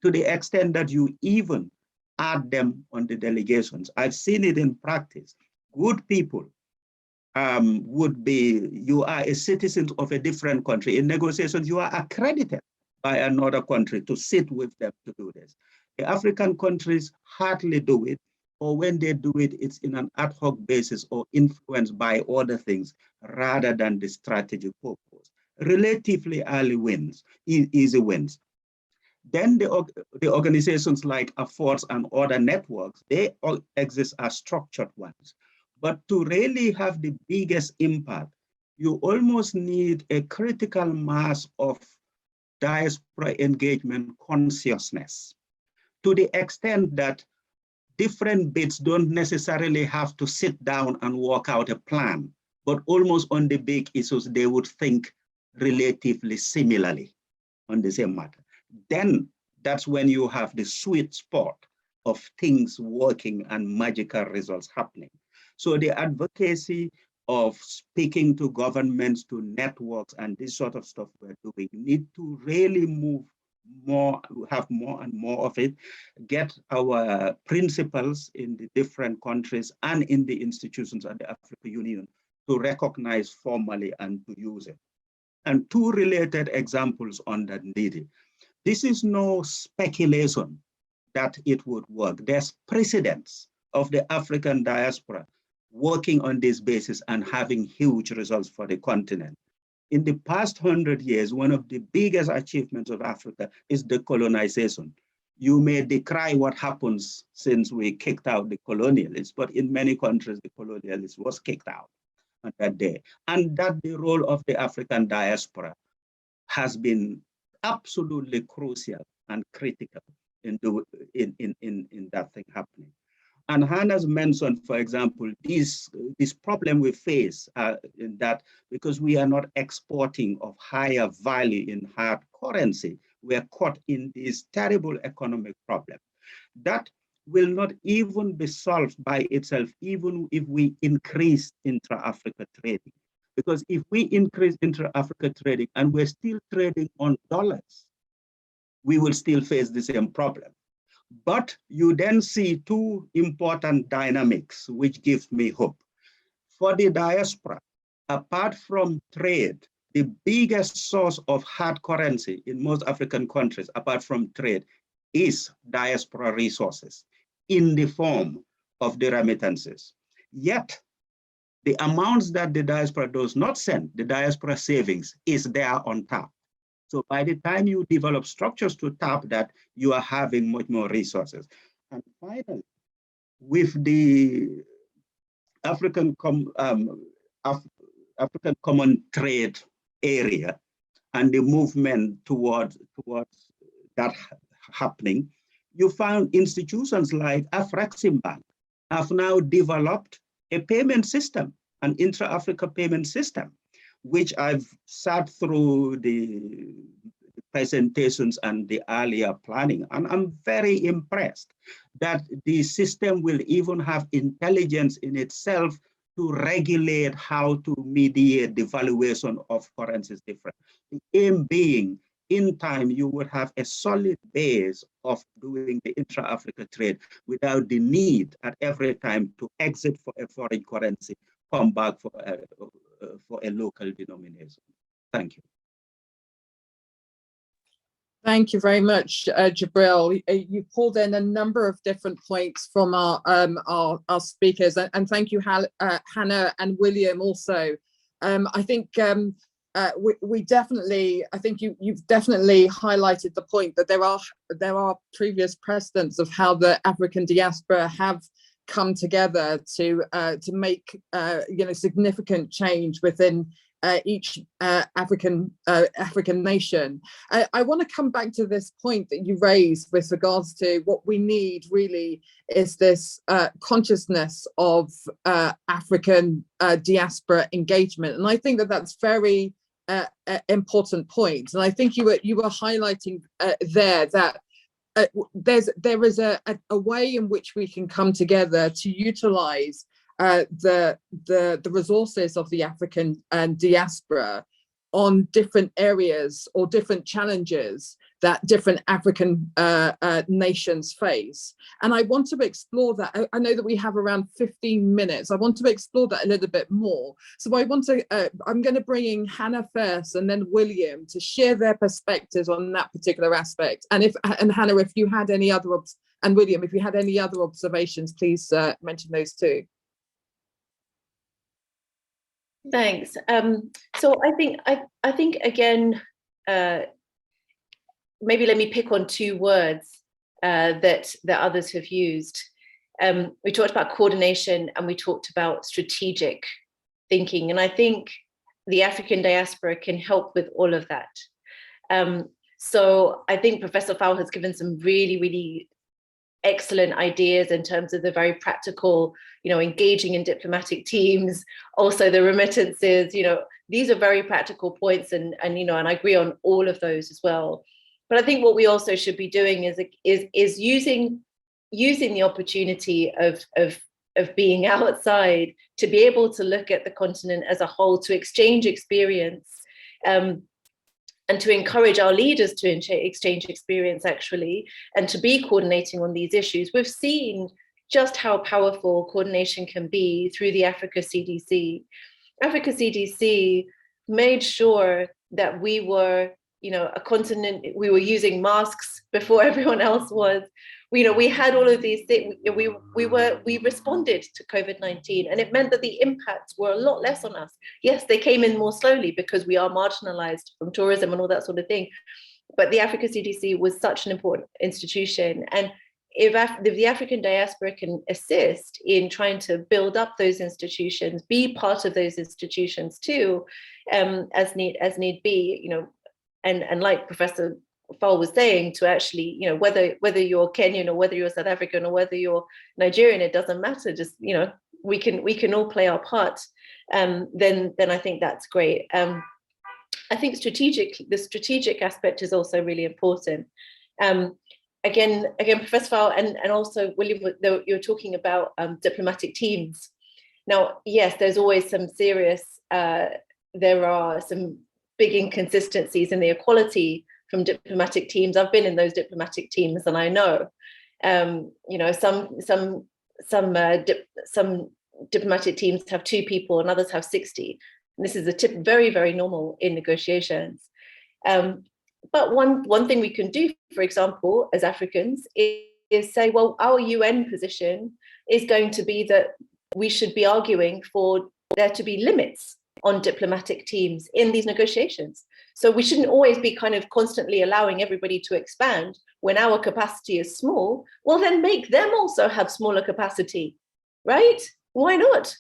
To the extent that you even add them on the delegations. I've seen it in practice. Good people would be, you are a citizen of a different country. In negotiations, you are accredited by another country to sit with them to do this. The African countries hardly do it, or when they do it, it's in an ad hoc basis or influenced by other things rather than the strategic purpose. Relatively early wins, easy wins. Then the organizations like Affords and other networks, they all exist as structured ones. But to really have the biggest impact, you almost need a critical mass of diaspora engagement consciousness, to the extent that different bits don't necessarily have to sit down and work out a plan, but almost on the big issues, they would think relatively similarly on the same matter. Then that's when you have the sweet spot of things working and magical results happening. So the advocacy of speaking to governments, to networks, and this sort of stuff we're doing need to really move more, have more and more of it, get our principals in the different countries and in the institutions of the African Union to recognize formally and to use it. And two related examples on that needed. This is no speculation that it would work. There's precedents of the African diaspora working on this basis and having huge results for the continent. In the past 100 years, one of the biggest achievements of Africa is decolonization. You may decry what happens since we kicked out the colonialists, but in many countries, the colonialists was kicked out on that day. And that the role of the African diaspora has been absolutely crucial and critical in that thing happening. And Hannah's mentioned, for example, this problem we face in that because we are not exporting of higher value in hard currency, we are caught in this terrible economic problem. That will not even be solved by itself, even if we increase intra-Africa trading. Because if we increase intra-Africa trading and we're still trading on dollars, we will still face the same problem. But you then see two important dynamics which give me hope. For the diaspora, apart from trade, the biggest source of hard currency in most African countries, apart from trade, is diaspora resources in the form of the remittances. Yet, the amounts that the diaspora does not send, the diaspora savings, is there on tap. So by the time you develop structures to tap that, you are having much more resources. And finally, with the African Common Trade Area and the movement towards that happening, you found institutions like Afreximbank have now developed a payment system, an intra-Africa payment system, which I've sat through the presentations and the earlier planning, and I'm very impressed that the system will even have intelligence in itself to regulate how to mediate the valuation of currencies different. The aim being, in time, you would have a solid base of doing the intra-Africa trade without the need at every time to exit for a foreign currency, come back for a local denomination. Thank you. Thank you very much, Jabril. You pulled in a number of different points from our speakers, and thank you, Hannah and William also. I think we definitely, I think you've definitely highlighted the point that there are previous precedents of how the African diaspora have come together to make significant change within each African nation. I want to come back to this point that you raised with regards to what we need really is this consciousness of African diaspora engagement, and I think that that's very important point. And I think you were highlighting there that there is a way in which we can come together to utilize the resources of the African diaspora on different areas or different challenges that different African nations face. And I want to explore that. I know that we have around 15 minutes. I want to explore that a little bit more. So I'm going to bring in Hannah first and then William to share their perspectives on that particular aspect. And Hannah, if you had any other, and William, if you had any other observations, please mention those too. Thanks. So I think again, maybe let me pick on two words that others have used. We talked about coordination and we talked about strategic thinking. And I think the African diaspora can help with all of that. So I think Professor Fowl has given some really, really excellent ideas in terms of the very practical, engaging in diplomatic teams, also the remittances, these are very practical points, and I agree on all of those as well. But I think what we also should be doing is using the opportunity of being outside to be able to look at the continent as a whole, to exchange experience, and to encourage our leaders to exchange experience, actually, and to be coordinating on these issues. We've seen just how powerful coordination can be through the Africa CDC. Africa CDC made sure that we were, a continent, we were using masks before everyone else was. We had all of these things. We responded to COVID-19, and it meant that the impacts were a lot less on us. Yes, they came in more slowly because we are marginalized from tourism and all that sort of thing. But the Africa CDC was such an important institution. And if the African diaspora can assist in trying to build up those institutions, be part of those institutions too, as need be, and like Professor Fowl was saying, to actually, whether you're Kenyan or whether you're South African or whether you're Nigerian, it doesn't matter. Just, we can all play our part. Then I think that's great. I think the strategic aspect is also really important. Again, Professor Fowl and also William, you're talking about diplomatic teams. Now, yes, there's always some serious, there are some big inconsistencies in the equality from diplomatic teams. I've been in those diplomatic teams, and I know, some diplomatic teams have 2 people and others have 60. And this is very, very normal in negotiations. But one thing we can do, for example, as Africans, is say, well, our UN position is going to be that we should be arguing for there to be limits on diplomatic teams in these negotiations. So we shouldn't always be kind of constantly allowing everybody to expand when our capacity is small. Well, then make them also have smaller capacity, right? Why not?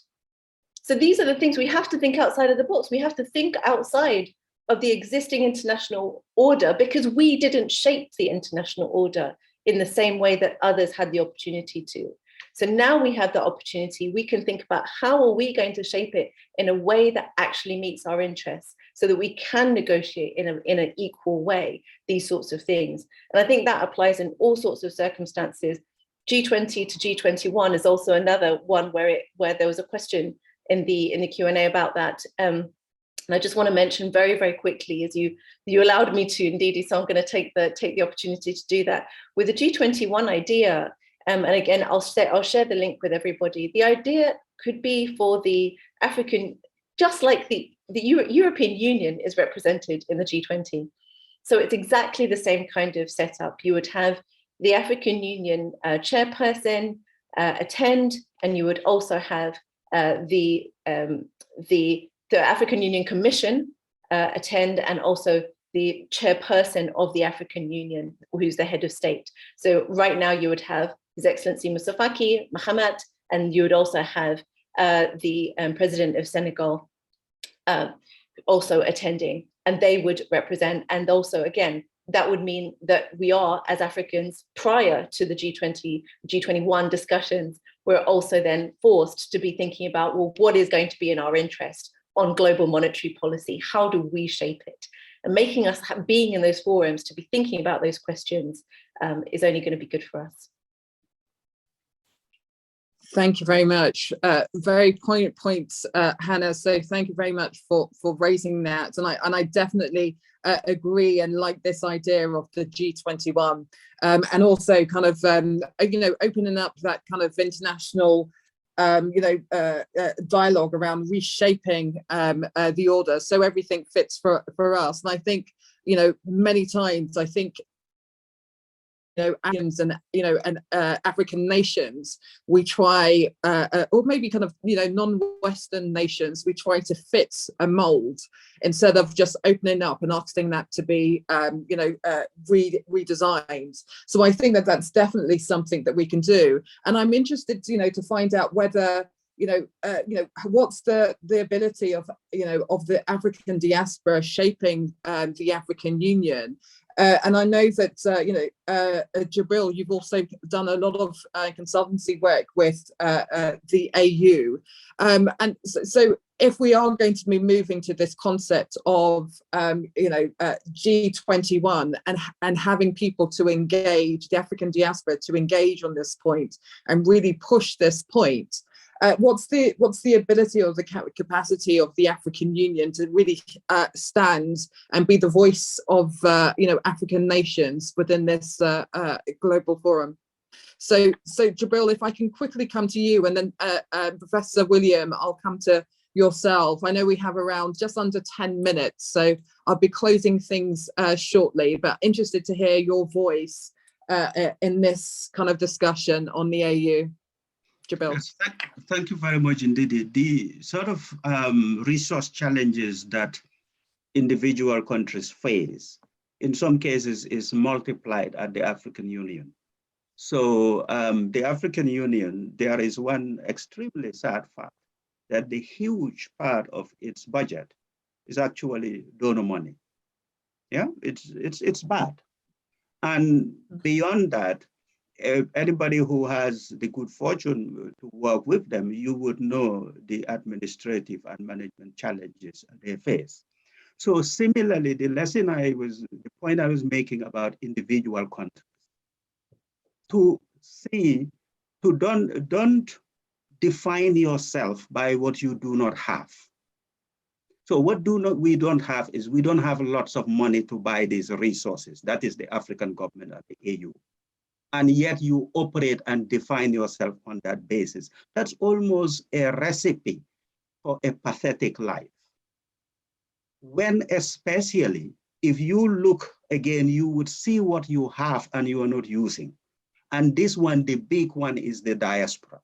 So these are the things we have to think outside of the box. We have to think outside of the existing international order, because we didn't shape the international order in the same way that others had the opportunity to. So now we have the opportunity, we can think about how are we going to shape it in a way that actually meets our interests, so that we can negotiate in an equal way, these sorts of things. And I think that applies in all sorts of circumstances. G20 to G21 is also another one where there was a question in the Q&A about that. And I just want to mention very, very quickly, as you allowed me to, indeed, so I'm going to take the opportunity to do that. With the G21 idea, and again, I'll share the link with everybody. The idea could be for the African, just like the European Union is represented in the G20. So it's exactly the same kind of setup. You would have the African Union chairperson attend, and you would also have the African Union Commission attend, and also the chairperson of the African Union, who's the head of state. So right now you would have His Excellency Moussa Faki Mahamat, and you would also have the President of Senegal also attending, and they would represent. And also, again, that would mean that we are, as Africans, prior to the G20, G21 discussions, we're also then forced to be thinking about, well, what is going to be in our interest on global monetary policy? How do we shape it? And making us, being in those forums to be thinking about those questions is only going to be good for us. Thank you very much. Very poignant points, Hannah. So thank you very much for raising that. And I definitely agree and like this idea of the G21, and also kind of opening up that kind of international dialogue around reshaping the order so everything fits for us. And I think many times I think Africans and African nations, we try, or maybe kind of non-Western nations, we try to fit a mold instead of just opening up and asking that to be redesigned. So I think that that's definitely something that we can do, and I'm interested to find out whether what's the ability of the African diaspora shaping the African Union. And I know that, Jabril, you've also done a lot of consultancy work with the AU. And so if we are going to be moving to this concept of, G21 and having people to engage, the African diaspora to engage on this point and really push this point, what's the ability or the capacity of the African Union to really stand and be the voice of African nations within this global forum? So Jabril, if I can quickly come to you, and then Professor William, I'll come to yourself. I know we have around just under 10 minutes, so I'll be closing things shortly, but interested to hear your voice in this kind of discussion on the AU. Jabril. Yes, thank you very much indeed. The sort of resource challenges that individual countries face, in some cases, is multiplied at the African Union. So the African Union, there is one extremely sad fact that the huge part of its budget is actually donor money. Yeah, it's bad. And beyond that, anybody who has the good fortune to work with them, you would know the administrative and management challenges they face. So similarly, the point I was making about individual countries, don't define yourself by what you do not have. So what we don't have is we don't have lots of money to buy these resources. That is the African government and the AU. And yet you operate and define yourself on that basis. That's almost a recipe for a pathetic life. When especially, if you look again, you would see what you have and you are not using. And this one, the big one, is the diaspora.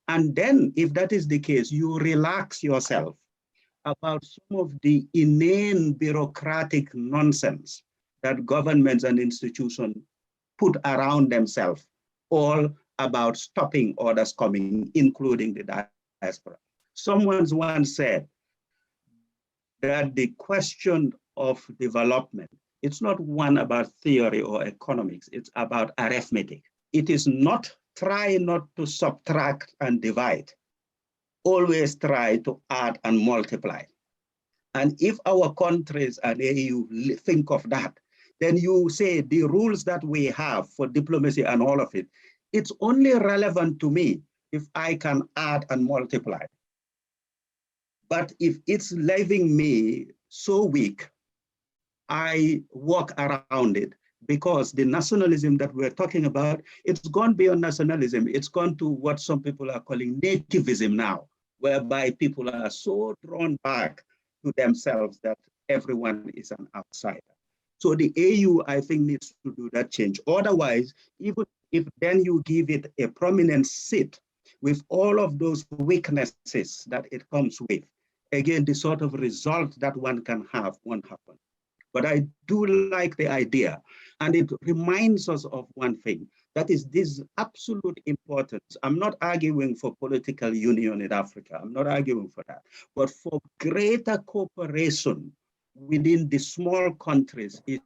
And then if that is the case, you relax yourself about some of the inane bureaucratic nonsense that governments and institutions put around themselves, all about stopping others coming, including the diaspora. Someone once said that the question of development, it's not one about theory or economics, it's about arithmetic. It is not, try not to subtract and divide. Always try to add and multiply. And if our countries and AU think of that, then you say the rules that we have for diplomacy and all of it, it's only relevant to me if I can add and multiply. But if it's leaving me so weak, I walk around it, because the nationalism that we're talking about, it's gone beyond nationalism. It's gone to what some people are calling nativism now, whereby people are so drawn back to themselves that everyone is an outsider. So the AU, I think, needs to do that change. Otherwise, even if then you give it a prominent seat with all of those weaknesses that it comes with, again, the sort of result that one can have won't happen. But I do like the idea, and it reminds us of one thing, that is this absolute importance. I'm not arguing for political union in Africa. I'm not arguing for that, but for greater cooperation within the small countries is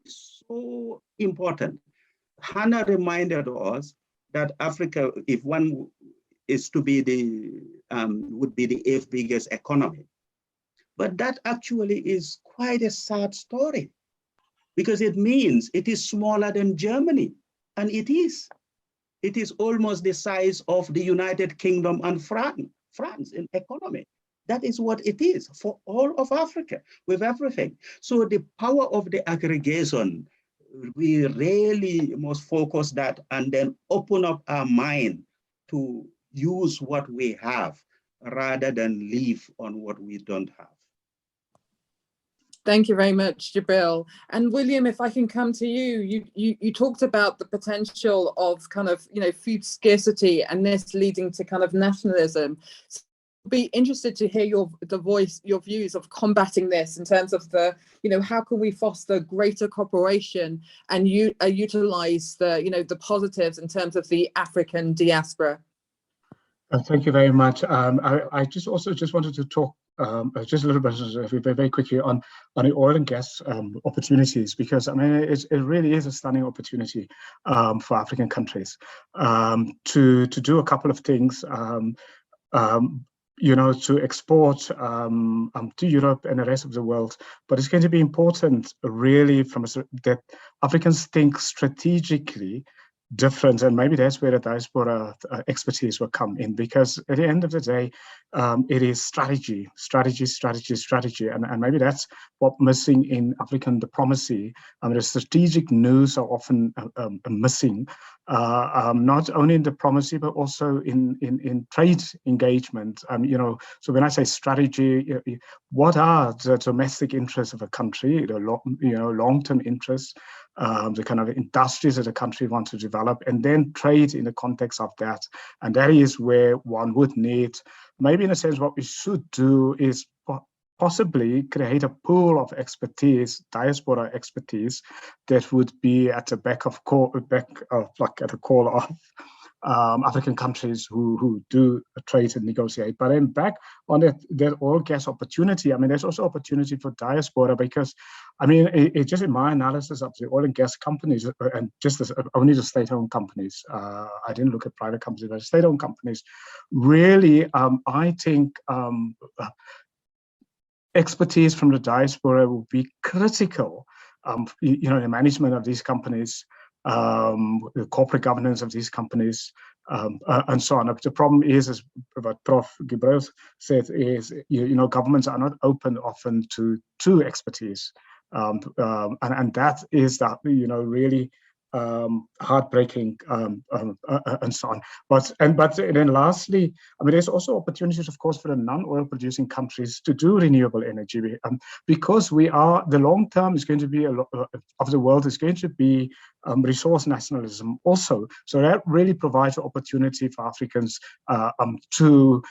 so important. Hannah reminded us that Africa, if one is to be would be the 8th biggest economy. But that actually is quite a sad story, because it means it is smaller than Germany, and it is. It is almost the size of the United Kingdom and France in economy. That is what it is for all of Africa, with everything. So the power of the aggregation, we really must focus that and then open up our mind to use what we have rather than live on what we don't have. Thank you very much, Jabril. And William, if I can come to you, you talked about the potential of kind of, food scarcity and this leading to kind of nationalism. So I'd be interested to hear your views of combating this in terms of the, how can we foster greater cooperation and utilize the, the positives in terms of the African diaspora? Thank you very much. I just wanted to talk just a little bit very quickly on the oil and gas opportunities, because I mean it really is a stunning opportunity for African countries to do a couple of things. To export to Europe and the rest of the world, but it's going to be important really that Africans think strategically different, and maybe that's where the diaspora expertise will come in, because at the end of the day, it is strategy, and maybe that's what's missing in African diplomacy. The strategic news are often missing, not only in diplomacy but also in trade engagement. So when I say strategy, what are the domestic interests of a country, long-term interests, the kind of industries that a country wants to develop, and then trade in the context of that. And that is where one would need, maybe in a sense, what we should do is possibly create a pool of expertise, diaspora expertise, that would be at the at the call of African countries who do trade and negotiate. But then back on that oil gas opportunity, I mean, there's also opportunity for diaspora, because I mean, it just in my analysis of the oil and gas companies, and just only the state-owned companies, I didn't look at private companies, but state-owned companies, really, I think expertise from the diaspora will be critical, the management of these companies, the corporate governance of these companies, and so on. The problem is, as what Prof. Gebril said, is governments are not open often to expertise, and that is really heartbreaking, and so on. But then lastly, I mean, there's also opportunities, of course, for the non-oil producing countries to do renewable energy, because the long term is going to be of the world is going to be resource nationalism also. So that really provides an opportunity for Africans to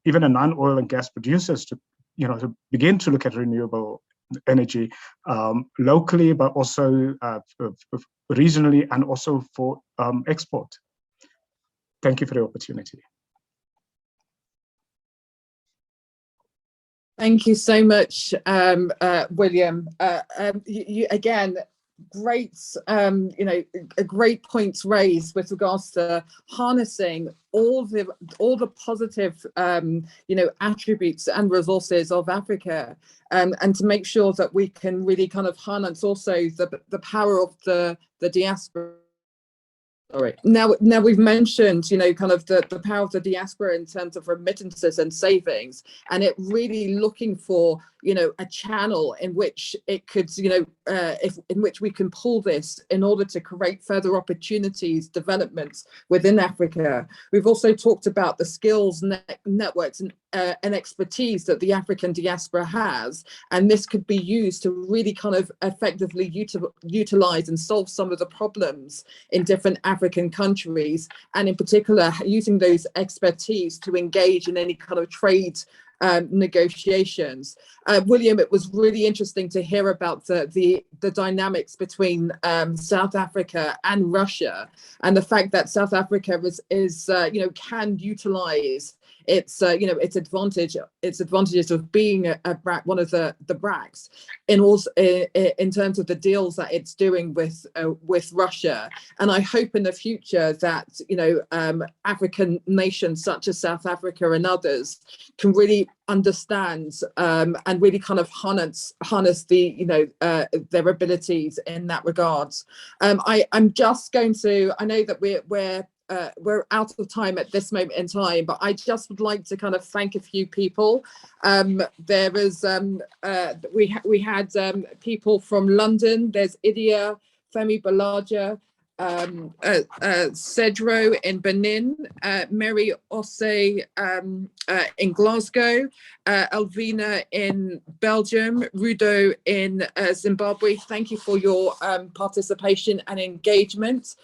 even the non-oil and gas producers to begin to look at renewable energy locally, but also regionally, and also for export. Thank you for the opportunity. Thank you so much, William. You again, great, great points raised with regards to harnessing all the positive, attributes and resources of Africa, and to make sure that we can really kind of harness also the power of the diaspora. All right. Now we've mentioned, kind of the power of the diaspora in terms of remittances and savings, and it really looking for, a channel in which it could, in which we can pull this in order to create further opportunities, developments within Africa. We've also talked about the skills, networks, and expertise that the African diaspora has, and this could be used to really kind of effectively utilize and solve some of the problems in different African countries, and in particular using those expertise to engage in any kind of trade negotiations. William, it was really interesting to hear about the dynamics between South Africa and Russia, and the fact that South Africa is can utilize its advantages of being a BRAC, one of the BRACs, in also in terms of the deals that it's doing with Russia. And I hope in the future that African nations such as South Africa and others can really understand and really kind of harness the their abilities in that regards. I'm just going to, I know that we're out of time at this moment in time, but I just would like to kind of thank a few people. There was we had people from London. There's Idia, Femi Balaja, Cedro in Benin, Mary Osse in Glasgow, Elvina in Belgium, Rudo in Zimbabwe. Thank you for your participation and engagement.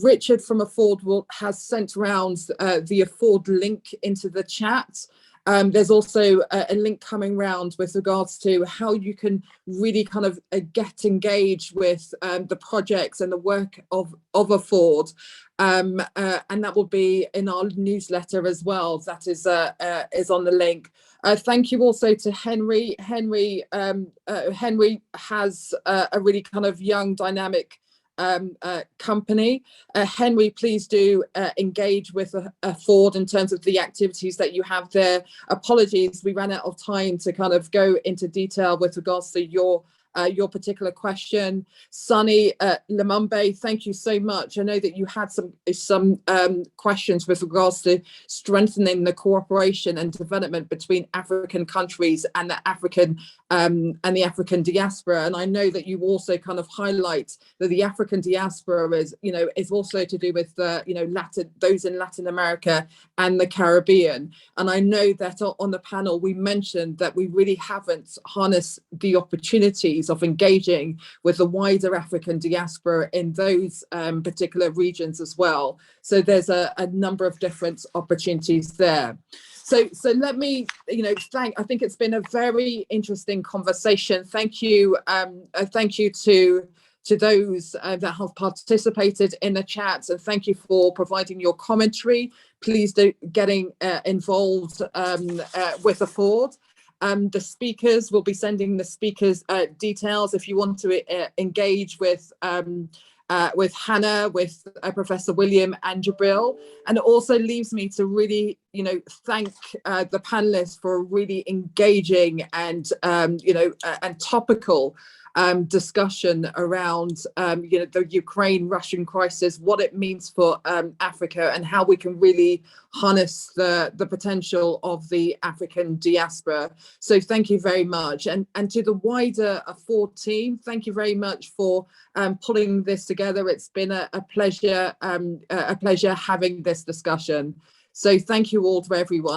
Richard from Afford has sent around the Afford link into the chat. There's also a link coming round with regards to how you can really kind of get engaged with the projects and the work of Afford. And that will be in our newsletter as well. That is on the link. Thank you also to Henry. Henry has a really kind of young, dynamic company. Henry, please do engage with Afford in terms of the activities that you have there. Apologies, we ran out of time to kind of go into detail with regards to your particular question. Sunny Lamumbe, thank you so much. I know that you had some questions with regards to strengthening the cooperation and development between African countries and the African diaspora. And I know that you also kind of highlight that the African diaspora is also to do with those in Latin America and the Caribbean. And I know that on the panel we mentioned that we really haven't harnessed the opportunities of engaging with the wider African diaspora in those particular regions as well. So there's a number of different opportunities there. So let me, I think it's been a very interesting conversation. Thank you. Thank you to those that have participated in the chats, and thank you for providing your commentary. Please do getting involved with Afford. The speakers will be sending the speakers details if you want to engage with Hannah, with Professor William and Jabril. And it also leaves me to really, thank the panelists for a really engaging and, and topical discussion around the Ukraine-Russian crisis, what it means for Africa, and how we can really harness the potential of the African diaspora. So thank you very much. And to the wider Afford team, thank you very much for pulling this together. It's been a pleasure having this discussion. So thank you all to everyone.